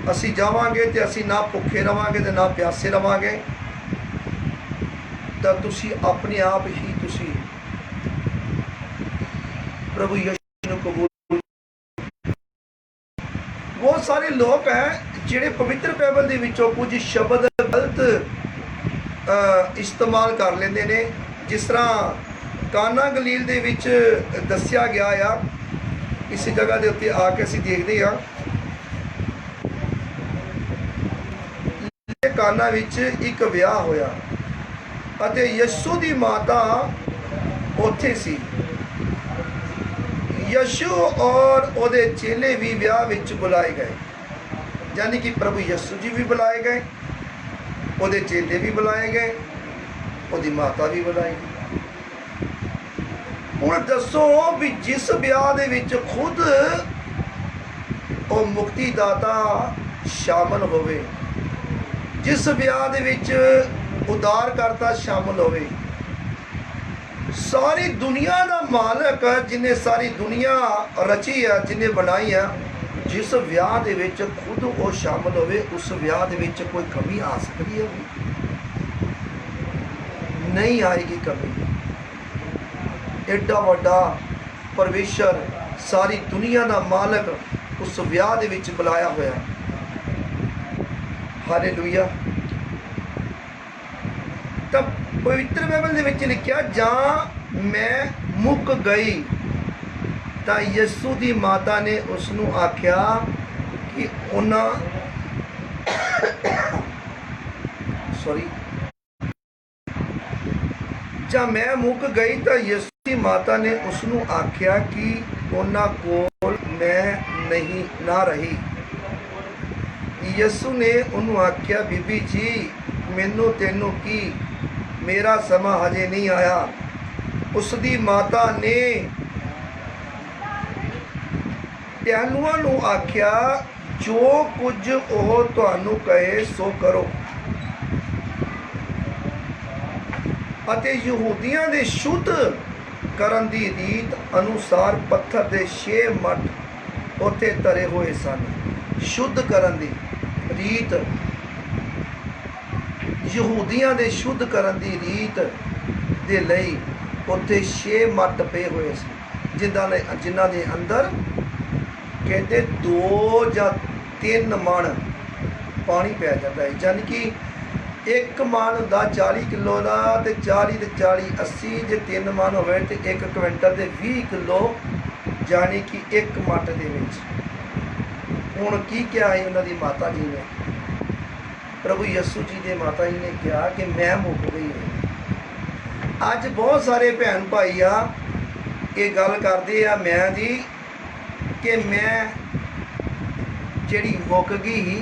असीं जावांगे ते असीं ना भुखे रवांगे ते ना प्यासे रवांगे, तो तुसीं अपने आप ही तुसीं प्रभु यीशु को कबूल। बहुत सारे लोग हैं जिहड़े पवित्र बाइबल दे विचों कुछ शब्द गलत इस्तेमाल कर लेंदे ने। जिस तरह काना गलील दे विच दस्सिया गया आ, इस जगह दे उत्ते आके असीं देखदे हां काना विच एक विआह होया अते यीशु दी माता उत्थे सी। यीशु और ओदे चेले भी विआह विच बुलाए गए, यानी कि प्रभु यीशु जी भी बुलाए गए, ओदे चेले भी बुलाए गए, ओदी माता भी बुलाई गई। हुण दसो भी जिस विआह दे विच खुद ओ मुक्तिदाता शामिल होवे, जिस विआह दे विच उदारकर्ता शामिल होवे। सारी दुनिया का मालक जिन्हें सारी दुनिया रची है, जिन्हें बनाई है, जिस विआह दे विच खुद वो शामिल होवे, उस विआह दे विच कोई कमी आ सकती है? नहीं आएगी कमी। एडा वड्डा परमेश्वर सारी दुनिया का मालक उस विआह दे विच बुलाया होया। हालेलुया। तब पवित्र बाइबल दे विच लिखिया, जां मैं मुक गई तां यसू दी माता ने उसनू आख्या कि उन्हां सॉरी जां मैं मुक गई तां यसू दी माता ने उसनू आख्या कि उन्हां कोल मैं नहीं ना रही। यसू ने उन्होंने आख्या, बीबी जी मैनू तेनू की, मेरा समा हजे नहीं आया। उसकी माता ने टहलुआं नू आख्या, जो कुछ ओह तुहानू कहे सो करो। अते यहूदियों के शुद्ध करन दी रीत अनुसार पत्थर के 6 मट उत्थे तरे हुए सन। शुद्ध करन दी रीत, यहूदियों के शुद्ध करन दी रीत दे लई उत्थे 6 मट पे हुए सन, जिन्हां दे अंदर कहते 2 या 3 मण पानी पै जाता है। यानी कि एक मण हुंदा 40 किलो का, तो 40 ते 40 80, जे 3 मण होवे तो 1 क्विंटल ते 20 किलो, यानी कि एक मट दे विच। हुण की क्या है उन्हां दी माता जी ने, प्रभु यसू जी के माता जी ने कहा कि मैं मुक गई हूँ। अज बहुत सारे भैन भाई आ ये गल करते आ मैं दी कि मैं जिहड़ी मुक गई ही,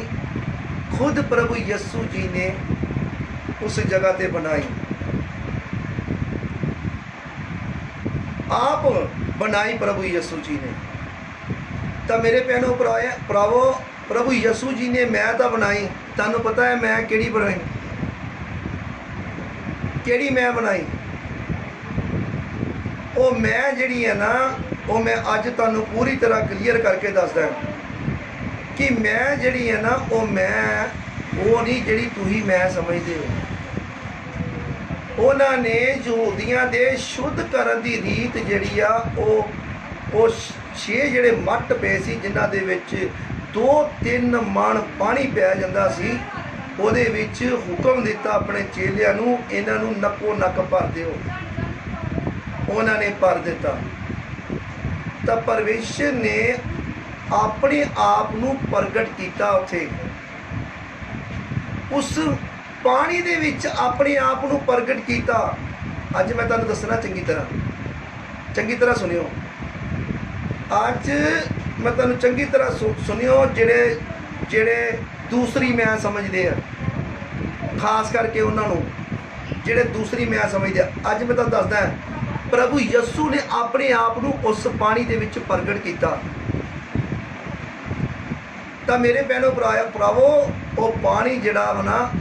खुद प्रभु यसू जी ने उस जगह ते बनाई, आप बनाई प्रभु यसू जी ने। तो मेरे भैनों भरावो, प्रभु यसू जी ने मैं तो बनाई, तुहानू पता है मैं किहड़ी बनाई, किहड़ी मैं बनाई? वो मैं जिहड़ी है ना, वो मैं अज तुहानू पूरी तरह क्लीयर करके दसदा कि मैं जिहड़ी है ना, वो मैं वो नहीं जिहड़ी तुसीं मैं समझदे हो। उन्होंने यहूदियां दे शुद्ध करन दी रीत जिहड़ी आ, वो 6 जिहड़े मट पे सी, जिन्हां दे विच 2-3 मण पानी पै जांदा सी, ਉਹਦੇ ਵਿੱਚ ਹੁਕਮ ਦਿੱਤਾ ਆਪਣੇ ਚੇਲਿਆਂ ਨੂੰ, ਇਹਨਾਂ ਨੂੰ ਨੱਕੋ ਨੱਕ ਭਰ ਦਿਓ। ਉਹਨਾਂ ਨੇ ਭਰ ਦਿੱਤਾ। ਤਾਂ ਪਰਮੇਸ਼ਰ ਨੇ ਆਪਣੇ ਆਪ ਨੂੰ ਪ੍ਰਗਟ ਕੀਤਾ ਉੱਥੇ, ਉਸ ਪਾਣੀ ਦੇ ਵਿੱਚ ਆਪਣੇ ਆਪ ਨੂੰ ਪ੍ਰਗਟ ਕੀਤਾ। ਅੱਜ ਮੈਂ ਤੁਹਾਨੂੰ ਦੱਸਣਾ ਚੰਗੀ ਤਰ੍ਹਾਂ ਸੁਣਿਓ। ਅੱਜ मैं तुहानू चंगी तरह सुनियो, जेड़े दूसरी मैं समझते हैं, खास करके उन्होंने जेड़े दूसरी मैं समझते हैं। अज मैं तुहानू दसदा प्रभु यसू ने अपने आप नू उस पानी दे विच प्रगट किया। तो मेरे भैनों भरावो, वो पानी जिहड़ा वा ना,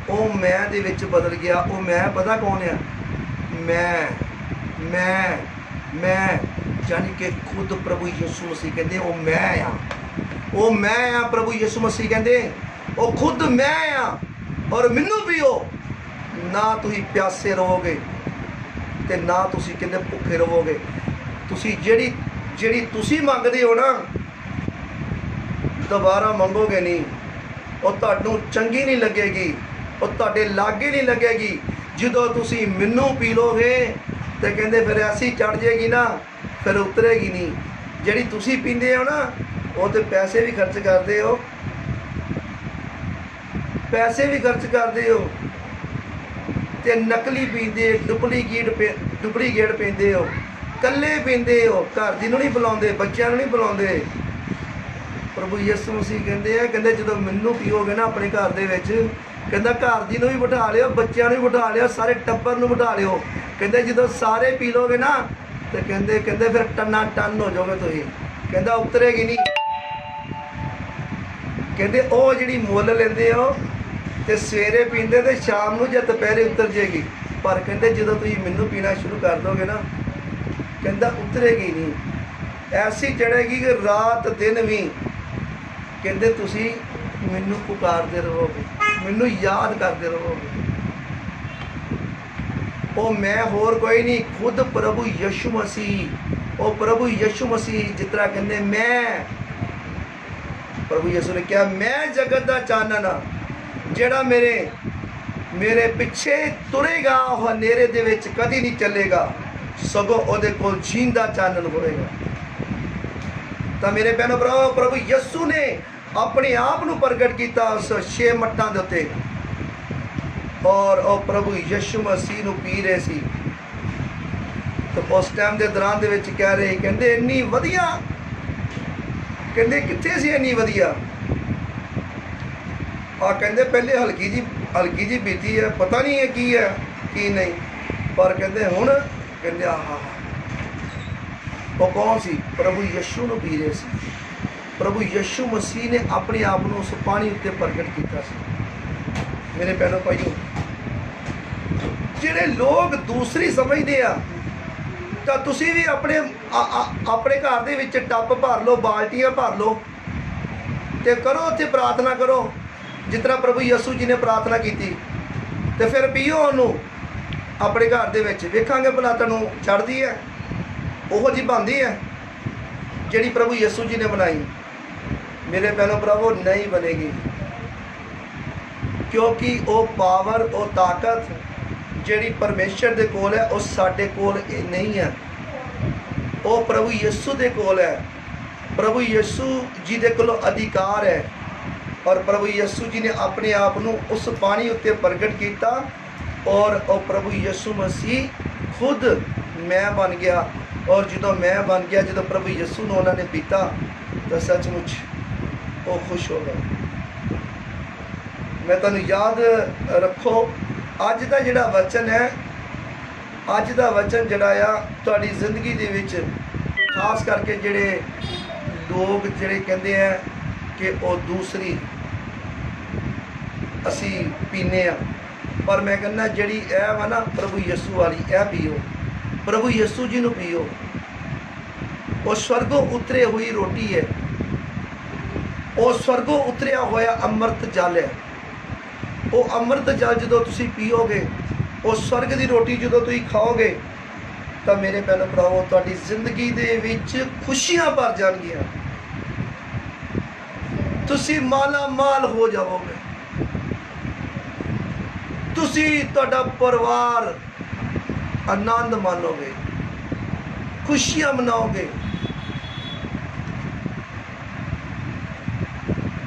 वो मैं दे विच बदल गया। वो मैं पता कौन है? मैं यानी कि खुद प्रभु यीशु मसीह कहते वो मैं हाँ, वो मैं हाँ। प्रभु यीशु मसीह कहते वो खुद मैं हाँ, और मैनू पीओ, ना तुसीं प्यासे रहोगे ते ना तुसीं कहते भुखे रहोगे। तुसीं जिहड़ी तुसीं मंगदे हो ना, दोबारा मंगोगे नहीं, वो तुहानू चंगी नहीं लगेगी, वो तुहाडे लागे नहीं लगेगी। जदों तुसीं मैनू पी लोगे तो कहते फिर ऐसी चढ़ जाएगी ना, फिर उतरेगी नहीं। जिहड़ी तुसीं पींदे हो ना, वो तो पैसे भी खर्च करते हो, ते नकली पींदे, डुप्लीकेट पींदे हो, कल्ले पींदे हो, घर दी नूं नहीं बुलाउंदे, बच्चों नूं नहीं बुलाउंदे। प्रभु यीशु मसीह कहते जो मैनू पीओगे ना अपने घर दे विच, कहता घर दी नूं भी बिठा लिओ, बच्चों नूं भी बिठा लिओ, सारे टब्बर नूं बिठा लिओ। कहते जो सारे पी लोगे ना, तो कहते फिर टना टन हो जाओगे तुसीं। कहता उतरेगी नहीं। कहते वो जिहड़ी मुੱਲ लेंदे हो, ਤੇ ਸਵੇਰੇ ਪੀਂਦੇ ਤੇ ਸ਼ਾਮ ਨੂੰ ਜਾਂ ਦੁਪਹਿਰੇ ਉਤਰ ਜੇਗੀ। ਪਰ ਕਹਿੰਦੇ ਜਦੋਂ ਤੁਸੀਂ ਮੈਨੂੰ ਪੀਣਾ ਸ਼ੁਰੂ ਕਰ ਦੋਗੇ ਨਾ, ਕਹਿੰਦਾ ਉਤਰੇਗੀ ਨਹੀਂ, ਐਸੀ ਚੜ੍ਹੇਗੀ ਕਿ ਰਾਤ ਦਿਨ ਵੀ ਕਹਿੰਦੇ ਤੁਸੀਂ ਮੈਨੂੰ ਪੁਕਾਰਦੇ ਰਹੋਗੇ, ਮੈਨੂੰ ਯਾਦ ਕਰਦੇ ਰਹੋਗੇ। ਉਹ ਮੈਂ ਹੋਰ ਕੋਈ ਨਹੀਂ, ਖੁਦ ਪ੍ਰਭੂ ਯਿਸੂ ਮਸੀਹ। ਉਹ ਪ੍ਰਭੂ ਯਿਸੂ ਮਸੀਹ ਜਿਸ ਤਰ੍ਹਾਂ ਕਹਿੰਦੇ ਮੈਂ, ਪ੍ਰਭੂ ਯਿਸੂ ਨੇ ਕਿਹਾ ਮੈਂ ਜਗਤ ਦਾ ਚਾਨਣ ਹਾਂ, ਜਿਹੜਾ ਮੇਰੇ ਪਿੱਛੇ ਤੁਰੇਗਾ ਉਹ ਹਨੇਰੇ ਦੇ ਵਿੱਚ ਕਦੀ ਨਹੀਂ ਚੱਲੇਗਾ, ਸਗੋਂ ਉਹਦੇ ਕੋਲ ਜੀਂਦਾ ਚਾਨਣ ਹੋਵੇਗਾ। ਤਾਂ ਮੇਰੇ ਭੈਣੋ ਭਰਾਵੋ, ਪ੍ਰਭੂ ਯਿਸੂ ਨੇ ਆਪਣੇ ਆਪ ਨੂੰ ਪ੍ਰਗਟ ਕੀਤਾ ਉਸ 6 ਮੱਟਾਂ ਦੇ ਉੱਤੇ, ਔਰ ਉਹ ਪ੍ਰਭੂ ਯਿਸੂ ਮਸੀਹ ਨੂੰ ਪੀ ਰਹੇ ਸੀ। ਤਾਂ ਉਸ ਟਾਈਮ ਦੇ ਦੌਰਾਨ ਦੇ ਵਿੱਚ ਕਹਿ ਰਹੇ, ਕਹਿੰਦੇ ਇੰਨੀ ਵਧੀਆ, ਕਹਿੰਦੇ ਕਿੱਥੇ ਸੀ ਇੰਨੀ ਵਧੀਆ। ਆ ਕਹਿੰਦੇ ਪਹਿਲੇ ਹਲਕੀ ਜੀ ਪੀਤੀ ਹੈ, ਪਤਾ ਨਹੀਂ ਹੈ ਕੀ ਹੈ ਕੀ ਨਹੀਂ, ਪਰ ਕਹਿੰਦੇ ਹੁਣ ਕਹਿੰਦੇ ਆਹਾ। ਉਹ ਕੌਣ ਸੀ? ਪ੍ਰਭੂ ਯਿਸੂ ਨੂੰ ਪੀ ਰਹੇ ਸੀ। ਪ੍ਰਭੂ ਯਿਸੂ ਮਸੀਹ ਨੇ ਆਪਣੇ ਆਪ ਨੂੰ ਉਸ ਪਾਣੀ ਉੱਤੇ ਪ੍ਰਗਟ ਕੀਤਾ ਸੀ। ਮੇਰੇ ਭੈਣੋ ਭਾਈਓ, ਜਿਹੜੇ ਲੋਕ ਦੂਸਰੀ ਸਮਝਦੇ ਆ, ਤਾਂ ਤੁਸੀਂ ਵੀ ਆਪਣੇ ਘਰ ਦੇ ਵਿੱਚ ਟੱਬ ਭਰ ਲਓ, ਬਾਲਟੀਆਂ ਭਰ ਲਓ ਤੇ ਕਰੋ ਉੱਥੇ ਪ੍ਰਾਰਥਨਾ ਕਰੋ ਜਿਸ ਤਰ੍ਹਾਂ ਪ੍ਰਭੂ ਯਿਸੂ ਜੀ ਨੇ ਪ੍ਰਾਰਥਨਾ ਕੀਤੀ, ਤੇ ਫਿਰ ਪੀਓ ਉਹਨੂੰ ਆਪਣੇ ਘਰ ਦੇ ਵਿੱਚ। ਵੇਖਾਂਗੇ ਭਲਾ ਤੁਹਾਨੂੰ ਚੜ੍ਹਦੀ ਹੈ, ਉਹੋ ਜਿਹੀ ਬਣਦੀ ਹੈ ਜਿਹੜੀ ਪ੍ਰਭੂ ਯਿਸੂ ਜੀ ਨੇ ਬਣਾਈ। ਮੇਰੇ ਭੈਣੋ ਭਰਾਵੋ, ਨਹੀਂ ਬਣੇਗੀ, ਕਿਉਂਕਿ ਉਹ ਪਾਵਰ, ਉਹ ਤਾਕਤ ਜਿਹੜੀ ਪਰਮੇਸ਼ਰ ਦੇ ਕੋਲ ਹੈ, ਉਹ ਸਾਡੇ ਕੋਲ ਇਹ ਨਹੀਂ ਹੈ, ਉਹ ਪ੍ਰਭੂ ਯਿਸੂ ਦੇ ਕੋਲ ਹੈ। ਪ੍ਰਭੂ ਯਿਸੂ ਜੀ ਦੇ ਕੋਲ ਅਧਿਕਾਰ ਹੈ, ਔਰ ਪ੍ਰਭੂ ਯਿਸੂ ਜੀ ਨੇ ਆਪਣੇ ਆਪ ਨੂੰ ਉਸ ਪਾਣੀ ਉੱਤੇ ਪ੍ਰਗਟ ਕੀਤਾ, ਔਰ ਉਹ ਪ੍ਰਭੂ ਯਿਸੂ ਮਸੀਹ ਖੁਦ ਮੈਂ ਬਣ ਗਿਆ। ਔਰ ਜਦੋਂ ਮੈਂ ਬਣ ਗਿਆ, ਜਦੋਂ ਪ੍ਰਭੂ ਯਿਸੂ ਨੂੰ ਉਹਨਾਂ ਨੇ ਪੀਤਾ, ਤਾਂ ਸੱਚਮੁੱਚ ਉਹ ਖੁਸ਼ ਹੋ ਗਏ। ਮੈਂ ਤੁਹਾਨੂੰ ਯਾਦ ਰੱਖੋ, ਅੱਜ ਦਾ ਜਿਹੜਾ ਵਚਨ ਹੈ, ਅੱਜ ਦਾ ਵਚਨ ਜਿਹੜਾ ਆ ਤੁਹਾਡੀ ਜ਼ਿੰਦਗੀ ਦੇ ਵਿੱਚ, ਖਾਸ ਕਰਕੇ ਜਿਹੜੇ ਲੋਕ ਜਿਹੜੇ ਕਹਿੰਦੇ ਆ ਕਿ ਉਹ ਦੂਸਰੀ ਅਸੀਂ ਪੀਨੇ ਆ, ਪਰ ਮੈਂ ਕਹਿੰਦਾ ਜਿਹੜੀ ਇਹ ਵਾ ਨਾ ਪ੍ਰਭੂ ਯਿਸੂ ਵਾਲੀ, ਇਹ ਪੀਓ, ਪ੍ਰਭੂ ਯਿਸੂ ਜੀ ਨੂੰ ਪੀਓ। ਉਹ ਸਵਰਗੋਂ ਉਤਰੇ ਹੋਈ ਰੋਟੀ ਹੈ, ਉਹ ਸਵਰਗੋਂ ਉਤਰਿਆ ਹੋਇਆ ਅੰਮ੍ਰਿਤ ਜਲ ਹੈ। ਉਹ ਅੰਮ੍ਰਿਤ ਜਲ ਜਦੋਂ ਤੁਸੀਂ ਪੀਓਗੇ, ਉਹ ਸਵਰਗ ਦੀ ਰੋਟੀ ਜਦੋਂ ਤੁਸੀਂ ਖਾਓਗੇ, ਤਾਂ ਮੇਰੇ ਭੈਣੋ ਭਰਾਵੋ, ਤੁਹਾਡੀ ਜ਼ਿੰਦਗੀ ਦੇ ਵਿੱਚ ਖੁਸ਼ੀਆਂ ਭਰ ਜਾਣਗੀਆਂ, ਤੁਸੀਂ ਮਾਲਾ ਮਾਲ ਹੋ ਜਾਵੋਗੇ, ਤੁਸੀਂ, ਤੁਹਾਡਾ ਪਰਿਵਾਰ ਆਨੰਦ ਮਾਣੋਗੇ, ਖੁਸ਼ੀਆਂ ਮਨਾਓਗੇ,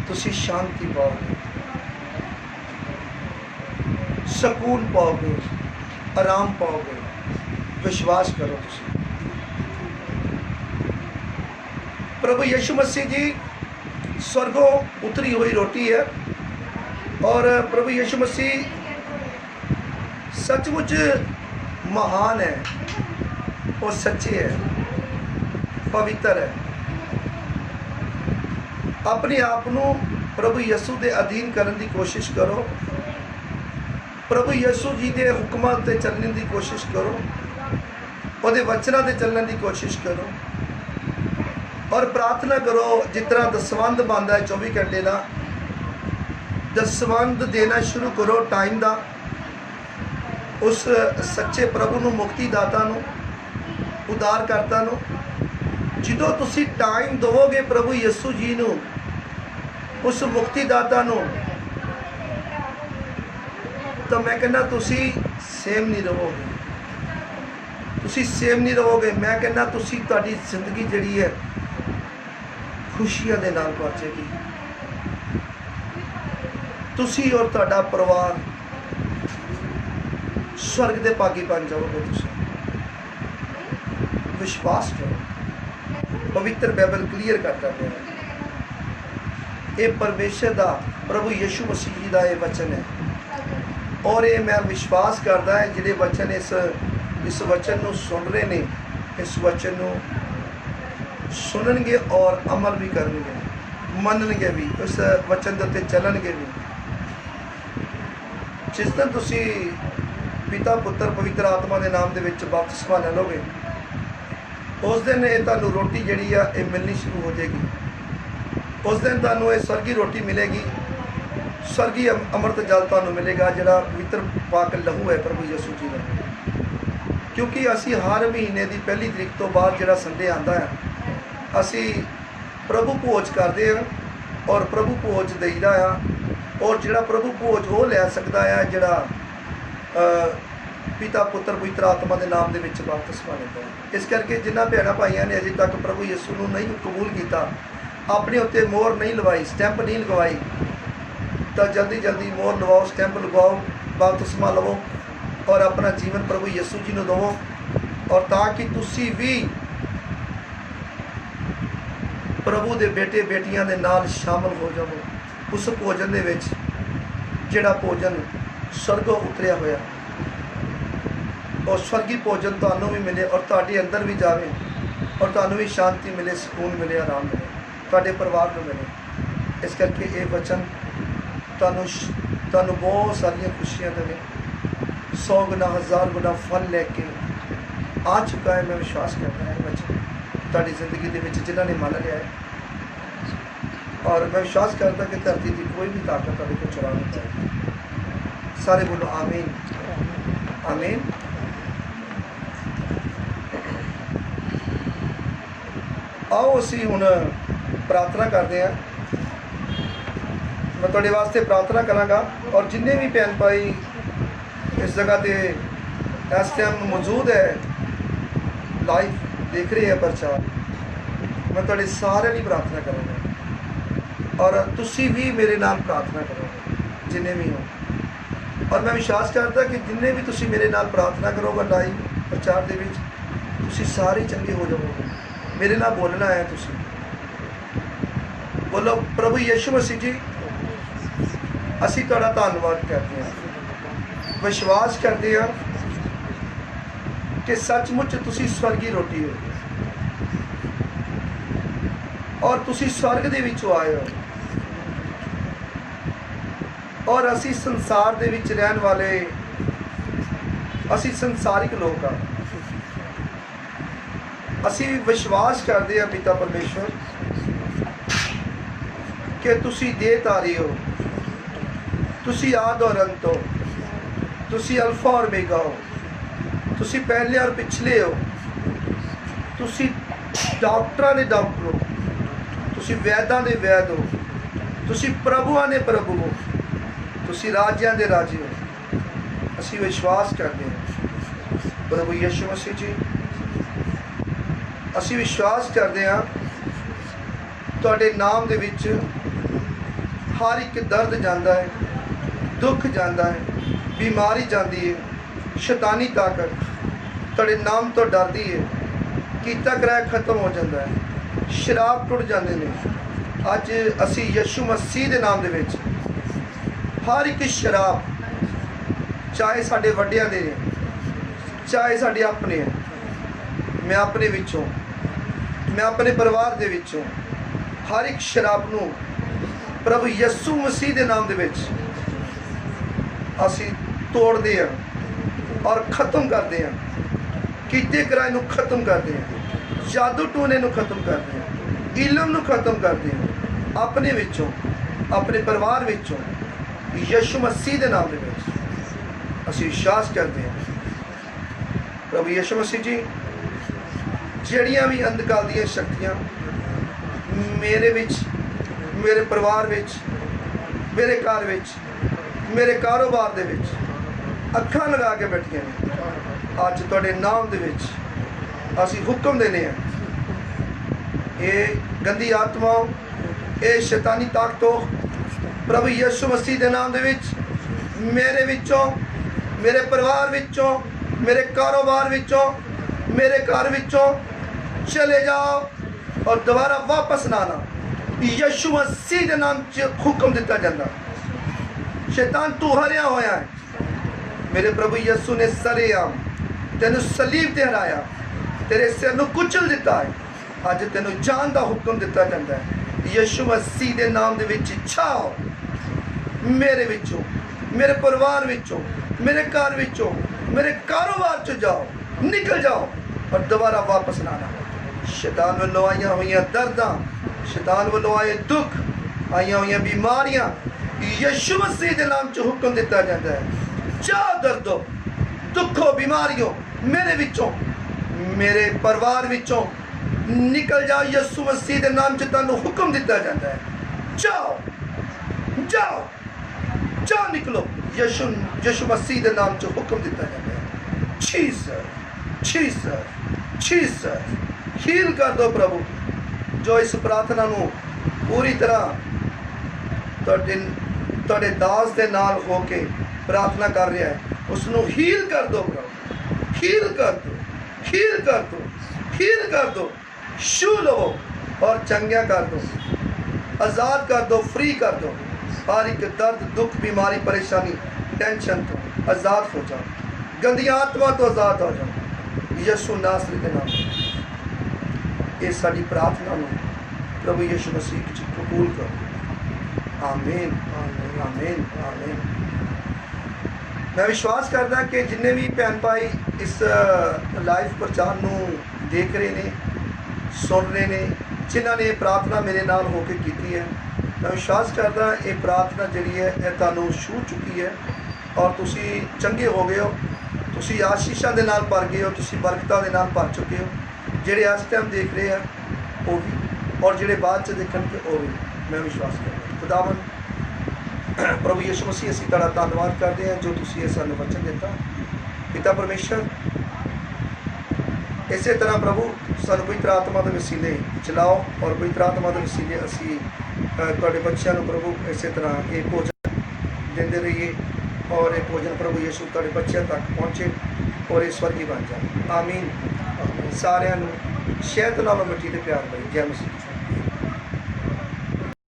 ਤੁਸੀਂ ਸ਼ਾਂਤੀ ਪਾਓਗੇ, ਸਕੂਨ ਪਾਓਗੇ, ਆਰਾਮ ਪਾਓਗੇ। ਵਿਸ਼ਵਾਸ ਕਰੋ ਤੁਸੀਂ। ਪ੍ਰਭੂ ਯਿਸੂ ਮਸੀਹ ਜੀ स्वर्गों उतरी हुई रोटी है और प्रभु यीशु मसीह सचमुच महान है और सच्चे है, पवित्र है। अपने आप को प्रभु यीशु के अधीन करने की कोशिश करो, प्रभु यीशु जी के हुक्मां ते चलने की कोशिश करो, उहदे वचनां ते चलने की कोशिश करो और प्रार्थना करो। जिस तरह दसवंध बनता है 24 घंटे का, दसवंध देना शुरू करो टाइम का उस सच्चे प्रभु नूं, मुक्तिदाता नूं, उद्धारकर्ता नूं। जो तुसी टाइम दोगे प्रभु यीशु जी नूं, उस मुक्तिदाता नूं, तो मैं कहना तुसी सेम नहीं रहोगे, तुसी सेम नहीं रहोगे। मैं कहना तुसी तुहाडी जिंदगी जिहड़ी है खुशियां दे नाल पहुंचेगी, तुसी और तुहाडा परिवार स्वर्ग दे भागी बन जाओगे। तुसी विश्वास करो, पवित्र बाइबल क्लीयर करता है, ये परमेश्वर दा, प्रभु यीशु मसीह जी दा ये वचन है और ये मैं विश्वास करता है जिहड़े वचन इस वचन नूं सुन रहे ने, इस वचन नूं सुननगे और अमल भी करेंगे, मननगे भी, उस वचन के उत्ते चलनगे भी। ਜਿਸ ਦਿਨ ਤੁਸੀਂ ਪਿਤਾ ਪੁੱਤਰ ਪਵਿੱਤਰ ਆਤਮਾ ਦੇ ਨਾਮ ਦੇ ਵਿੱਚ ਬਪਤਿਸਮਾ ਲੈ ਲਓਗੇ, ਉਸ ਦਿਨ ਇਹ ਤੁਹਾਨੂੰ ਰੋਟੀ ਜਿਹੜੀ ਆ ਇਹ ਮਿਲਣੀ ਸ਼ੁਰੂ ਹੋ ਜਾਏਗੀ। ਉਸ ਦਿਨ ਤੁਹਾਨੂੰ ਇਹ ਸਵਰਗੀ ਰੋਟੀ ਮਿਲੇਗੀ, ਸਵਰਗੀ ਅੰਮ੍ਰਿਤ ਜਲ ਤੁਹਾਨੂੰ ਮਿਲੇਗਾ, ਜਿਹੜਾ ਪਵਿੱਤਰ ਪਾਕ ਲਹੂ ਹੈ ਪ੍ਰਭੂ ਯਿਸੂ ਜੀ ਦਾ। ਕਿਉਂਕਿ ਅਸੀਂ ਹਰ ਮਹੀਨੇ ਦੀ ਪਹਿਲੀ ਤਰੀਕ ਤੋਂ ਬਾਅਦ ਜਿਹੜਾ ਸੰਡੇ ਆਉਂਦਾ ਹੈ, ਅਸੀਂ ਪ੍ਰਭੂ ਭੋਜ ਕਰਦੇ ਹਾਂ ਔਰ ਪ੍ਰਭੂ ਭੋਜ ਦੇਈਦਾ ਆ। ਔਰ ਜਿਹੜਾ ਪ੍ਰਭੂ ਭੋਜ ਉਹ ਲੈ ਸਕਦਾ ਆ ਜਿਹੜਾ ਪਿਤਾ ਪੁੱਤਰ ਪਵਿੱਤਰ ਆਤਮਾ ਦੇ ਨਾਮ ਦੇ ਵਿੱਚ ਬਪਤਿਸਮਾ ਲੈਂਦਾ ਹੈ। ਇਸ ਕਰਕੇ ਜਿਨ੍ਹਾਂ ਭੈਣਾਂ ਭਾਈਆਂ ਨੇ ਅਜੇ ਤੱਕ ਪ੍ਰਭੂ ਯਿਸੂ ਨੂੰ ਨਹੀਂ ਕਬੂਲ ਕੀਤਾ, ਆਪਣੇ ਉੱਤੇ ਮੋਹਰ ਨਹੀਂ ਲਵਾਈ, ਸਟੈਂਪ ਨਹੀਂ ਲਗਵਾਈ, ਤਾਂ ਜਲਦੀ ਜਲਦੀ ਮੋਹਰ ਲਵਾਓ, ਸਟੈਂਪ ਲਗਵਾਓ, ਬਪਤਿਸਮਾ ਲਵੋ ਔਰ ਆਪਣਾ ਜੀਵਨ ਪ੍ਰਭੂ ਯਿਸੂ ਜੀ ਨੂੰ ਦਿਵੋ। ਔਰ ਤਾਂ ਕਿ ਤੁਸੀਂ ਵੀ ਪ੍ਰਭੂ ਦੇ ਬੇਟੇ ਬੇਟੀਆਂ ਦੇ ਨਾਲ ਸ਼ਾਮਲ ਹੋ ਜਾਵੋ ਉਸ ਭੋਜਨ ਦੇ ਵਿੱਚ, ਜਿਹੜਾ ਭੋਜਨ ਸਵਰਗੋਂ ਉਤਰਿਆ ਹੋਇਆ। ਔਰ ਸਵਰਗੀ ਭੋਜਨ ਤੁਹਾਨੂੰ ਵੀ ਮਿਲੇ ਔਰ ਤੁਹਾਡੇ ਅੰਦਰ ਵੀ ਜਾਵੇ ਔਰ ਤੁਹਾਨੂੰ ਵੀ ਸ਼ਾਂਤੀ ਮਿਲੇ, ਸਕੂਨ ਮਿਲੇ, ਆਰਾਮ ਮਿਲੇ, ਤੁਹਾਡੇ ਪਰਿਵਾਰ ਨੂੰ ਮਿਲੇ। ਇਸ ਕਰਕੇ ਇਹ ਵਚਨ ਤੁਹਾਨੂੰ ਬਹੁਤ ਸਾਰੀਆਂ ਖੁਸ਼ੀਆਂ ਦੇਵੇ, 100 ਗੁਣਾ 1000 ਗੁਣਾ ਫਲ ਲੈ ਕੇ ਆ ਚੁੱਕਾ ਹੈ। ਮੈਂ ਵਿਸ਼ਵਾਸ ਕਰਦਾ ਹਾਂ ਵਚਨ ਤੁਹਾਡੀ ਜ਼ਿੰਦਗੀ ਦੇ ਵਿੱਚ ਜਿਨ੍ਹਾਂ ਨੇ ਮੰਨ ਲਿਆ ਹੈ। ਔਰ ਮੈਂ ਵਿਸ਼ਵਾਸ ਕਰਦਾ ਕਿ ਧਰਤੀ ਦੀ ਕੋਈ ਵੀ ਤਾਕਤ ਤੁਹਾਡੇ ਕੋਲ ਚੁਰਾ ਨਹੀਂ ਪਾਏਗੀ। ਸਾਰੇ ਬੋਲੋ ਆਮੀਨ, ਆਮੀਨ। ਆਓ ਅਸੀਂ ਹੁਣ ਪ੍ਰਾਰਥਨਾ ਕਰਦੇ ਹਾਂ। ਮੈਂ ਤੁਹਾਡੇ ਵਾਸਤੇ ਪ੍ਰਾਰਥਨਾ ਕਰਾਂਗਾ ਔਰ ਜਿੰਨੇ ਵੀ ਭੈਣ ਭਾਈ ਇਸ ਜਗ੍ਹਾ 'ਤੇ ਇਸ ਟਾਈਮ ਮੌਜੂਦ ਹੈ, ਲਾਈਵ ਦੇਖ ਰਹੇ ਹੈ ਪ੍ਰਚਾਰ, ਮੈਂ ਤੁਹਾਡੇ ਸਾਰਿਆਂ ਲਈ ਪ੍ਰਾਰਥਨਾ ਕਰਾਂਗਾ ਔਰ ਤੁਸੀਂ ਵੀ ਮੇਰੇ ਨਾਲ ਪ੍ਰਾਰਥਨਾ ਕਰੋਗੇ ਜਿੰਨੇ ਵੀ ਹੋ। ਔਰ ਮੈਂ ਵਿਸ਼ਵਾਸ ਕਰਦਾ ਕਿ ਜਿੰਨੇ ਵੀ ਤੁਸੀਂ ਮੇਰੇ ਨਾਲ ਪ੍ਰਾਰਥਨਾ ਕਰੋਗੇ ਲਾਈਵ ਪ੍ਰਚਾਰ ਦੇ ਵਿੱਚ, ਤੁਸੀਂ ਸਾਰੇ ਚੰਗੇ ਹੋ ਜਾਵੋਗੇ। ਮੇਰੇ ਨਾਲ ਬੋਲਣਾ ਹੈ, ਤੁਸੀਂ ਬੋਲੋ, ਪ੍ਰਭੂ ਯਿਸੂ ਮਸੀਹ ਜੀ, ਅਸੀਂ ਤੁਹਾਡਾ ਧੰਨਵਾਦ ਕਰਦੇ ਹਾਂ, ਵਿਸ਼ਵਾਸ ਕਰਦੇ ਹਾਂ ਕਿ ਸੱਚਮੁੱਚ ਤੁਸੀਂ ਸਵਰਗੀ ਰੋਟੀ ਹੋ ਔਰ ਤੁਸੀਂ ਸਵਰਗ ਦੇ ਵਿੱਚੋਂ ਆਏ ਹੋ ਔਰ ਅਸੀਂ ਸੰਸਾਰ ਦੇ ਵਿੱਚ ਰਹਿਣ ਵਾਲੇ, ਅਸੀਂ ਸੰਸਾਰਿਕ ਲੋਕ ਹਾਂ। ਅਸੀਂ ਵਿਸ਼ਵਾਸ ਕਰਦੇ ਹਾਂ ਪਿਤਾ ਪਰਮੇਸ਼ਵਰ ਕਿ ਤੁਸੀਂ ਦੇਹਧਾਰੀ ਹੋ, ਤੁਸੀਂ ਆਦਿ ਔਰ ਅੰਤ ਹੋ, ਤੁਸੀਂ ਅਲਫਾ ਔਰ ਓਮੇਗਾ ਹੋ, ਤੁਸੀਂ ਪਹਿਲੇ ਔਰ ਪਿਛਲੇ ਹੋ, ਤੁਸੀਂ ਡਾਕਟਰਾਂ ਦੇ ਡਾਕਟਰ ਹੋ, ਤੁਸੀਂ ਵੈਦਾਂ ਦੇ ਵੈਦ ਹੋ, ਤੁਸੀਂ ਪ੍ਰਭੂਆਂ ਦੇ ਪ੍ਰਭੂ ਹੋ, ਤੁਸੀਂ ਰਾਜਿਆਂ ਦੇ ਰਾਜੇ ਹੋ। ਅਸੀਂ ਵਿਸ਼ਵਾਸ ਕਰਦੇ ਹਾਂ ਪ੍ਰਭੂ ਯਿਸੂ ਮਸੀਹ ਜੀ, ਅਸੀਂ ਵਿਸ਼ਵਾਸ ਕਰਦੇ ਹਾਂ ਤੁਹਾਡੇ ਨਾਮ ਦੇ ਵਿੱਚ ਹਰ ਇੱਕ ਦਰਦ ਜਾਂਦਾ ਹੈ, ਦੁੱਖ ਜਾਂਦਾ ਹੈ, ਬਿਮਾਰੀ ਜਾਂਦੀ ਹੈ, ਸ਼ੈਤਾਨੀ ਤਾਕਤ ਤੁਹਾਡੇ ਨਾਮ ਤੋਂ ਡਰਦੀ ਹੈ, ਕੀਤਾ ਕਰਾਇਆ ਖਤਮ ਹੋ ਜਾਂਦਾ ਹੈ, ਸ਼ਰਾਬ ਟੁੱਟ ਜਾਂਦੇ ਨੇ। ਅੱਜ ਅਸੀਂ ਯਿਸੂ ਮਸੀਹ ਦੇ ਨਾਮ ਦੇ ਵਿੱਚ ਹਰ ਇੱਕ ਸ਼ਰਾਬ, ਚਾਹੇ ਸਾਡੇ ਵੱਡਿਆਂ ਦੇ ਨੇ, ਚਾਹੇ ਸਾਡੇ ਆਪਣੇ, ਮੈਂ ਆਪਣੇ ਵਿੱਚੋਂ, ਮੈਂ ਆਪਣੇ ਪਰਿਵਾਰ ਦੇ ਵਿੱਚੋਂ ਹਰ ਇੱਕ ਸ਼ਰਾਬ ਨੂੰ ਪ੍ਰਭੂ ਯਿਸੂ ਮਸੀਹ ਦੇ ਨਾਮ ਦੇ ਵਿੱਚ ਅਸੀਂ ਤੋੜਦੇ ਹਾਂ ਔਰ ਖਤਮ ਕਰਦੇ ਹਾਂ, ਕੀਤੇ ਕਰਾਏ ਨੂੰ ਖਤਮ ਕਰਦੇ ਹਾਂ, ਜਾਦੂ ਟੂਣੇ ਨੂੰ ਖਤਮ ਕਰਦੇ ਹਾਂ, ਇਲਮ ਨੂੰ ਖਤਮ ਕਰਦੇ ਹਾਂ ਆਪਣੇ ਵਿੱਚੋਂ, ਆਪਣੇ ਪਰਿਵਾਰ ਵਿੱਚੋਂ। ਯਿਸੂ ਮਸੀਹ ਦੇ ਨਾਮ ਦੇ ਵਿੱਚ ਅਸੀਂ ਵਿਸ਼ਵਾਸ ਕਰਦੇ ਹਾਂ ਪ੍ਰਭੂ ਯਿਸੂ ਮਸੀਹ ਜੀ, ਜਿਹੜੀਆਂ ਵੀ ਅੰਧਕਾਰ ਦੀਆਂ ਸ਼ਕਤੀਆਂ ਮੇਰੇ ਵਿੱਚ, ਮੇਰੇ ਪਰਿਵਾਰ ਵਿੱਚ, ਮੇਰੇ ਘਰ ਵਿੱਚ, ਮੇਰੇ ਕਾਰੋਬਾਰ ਦੇ ਵਿੱਚ ਅੱਖਾਂ ਲਗਾ ਕੇ ਬੈਠੀਆਂ ਨੇ, ਅੱਜ ਤੁਹਾਡੇ ਨਾਮ ਦੇ ਵਿੱਚ ਅਸੀਂ ਹੁਕਮ ਦੇਨੇ ਹਾਂ, ਇਹ ਗੰਦੀ ਆਤਮਾ, ਇਹ ਸ਼ੈਤਾਨੀ ਤਾਕਤੋਂ ਪ੍ਰਭੂ ਯਿਸੂ ਮਸੀਹ ਦੇ ਨਾਮ ਦੇ ਵਿੱਚ ਮੇਰੇ ਵਿੱਚੋਂ, ਮੇਰੇ ਪਰਿਵਾਰ ਵਿੱਚੋਂ, ਮੇਰੇ ਕਾਰੋਬਾਰ ਵਿੱਚੋਂ, ਮੇਰੇ ਘਰ ਵਿੱਚੋਂ ਚਲੇ ਜਾਓ ਔਰ ਦੁਬਾਰਾ ਵਾਪਸ ਨਾ ਆਣਾ। ਯਿਸੂ ਮਸੀਹ ਦੇ ਨਾਮ 'ਚ ਹੁਕਮ ਦਿੱਤਾ ਜਾਂਦਾ। ਸ਼ੈਤਾਨ ਤੂੰ ਹਰਿਆ ਹੋਇਆ ਹੈ, ਮੇਰੇ ਪ੍ਰਭੂ ਯਿਸੂ ਨੇ ਸਰੇਆਮ ਤੈਨੂੰ ਸਲੀਬ ਤੇ ਹਰਾਇਆ, ਤੇਰੇ ਸਿਰ ਨੂੰ ਕੁਚਲ ਦਿੱਤਾ ਹੈ। ਅੱਜ ਤੈਨੂੰ ਜਾਨ ਦਾ ਹੁਕਮ ਦਿੱਤਾ ਜਾਂਦਾ ਹੈ। ਯਿਸੂ ਮਸੀਹ ਦੇ ਨਾਮ ਦੇ ਵਿੱਚ ਛਾਓ ਮੇਰੇ ਵਿੱਚੋਂ, मेरे परिवार विचों, मेरे घर विचों, मेरे कारोबार चो जाओ, निकल जाओ और दोबारा वापस ना आना। शैतान वालों आईया हुई दर्दां, शैतान वालों आए दुख, आईया हुई बीमारियां, यीशु मसीह के नाम च हुक्म दिता जाता है, जाओ दर्दो दुखो बीमारियों मेरे विचों, मेरे परिवार विचों निकल जाओ। यीशु मसीह के नाम च तुहानू हुक्म दिता जाता है, जाओ जाओ जाओ निकलो। यीशु मसीह के नाम च हुक्म दिता जाता है। जीसस हील कर दो प्रभु। जो इस प्रार्थना नू पूरी तरह तुहाडे दास दे नाल हो के प्रार्थना कर रहा है, उसनू हील कर दो प्रभु, हील कर दो, हील कर दो, हील कर दो। छू लवो और चंगा कर दो, आज़ाद कर दो, फ्री कर दो। हर एक दर्द दुख बीमारी परेशानी टेंशन तो आज़ाद हो जाओ, गंदी आत्मा तो आज़ाद हो जाओ यीशु नासरी के नाम। ये साड़ी प्रार्थना नू प्रभु यीशु मसीह च कबूल करो। आमीन आमीन आमीन आमीन। मैं विश्वास करदा कि जिन्ने भी भैन भाई इस लाइव प्रचार नू देख रहे ने, सुन रहे ने, जिन्हों ने प्रार्थना मेरे नाल होके की है, मैं विश्वास करदा ये प्रार्थना जिहड़ी है ये तुहानू छू चुकी है और तुसी चंगे हो गए हो, तुसी आशीषां दे नाल भर गए हो, तुसी बरकतां दे नाल भर चुके हो। जिहड़े इस टाइम देख रहे हैं वो भी और जिहड़े बाद च देखणगे वो भी, मैं विश्वास करदा। खुदावन प्रभु यीशु मसीह असीं तुहाडा धन्नवाद करते हैं जो तुसीं ये सानू वचन दिता। पिता परमेश्वर इसे तरह प्रभु सानू पवित्र आत्मा के वसीले चलाओ और पवित्र आत्मा के वसीले असीं तुहाडे बच्चों को प्रभु इस तरह ये भोजन देंदे रहिए और ये भोजन प्रभु यीशु तुहाडे बच्चों तक पहुँचे और ये स्वर्गी बन जाए। आमीन। सारिਆਂ ਨੂੰ ਸ਼ਹਿਦ ਨਾਲੋਂ ਮਿੱਠੀ ਤੇ प्यार भरी। जय मसीह।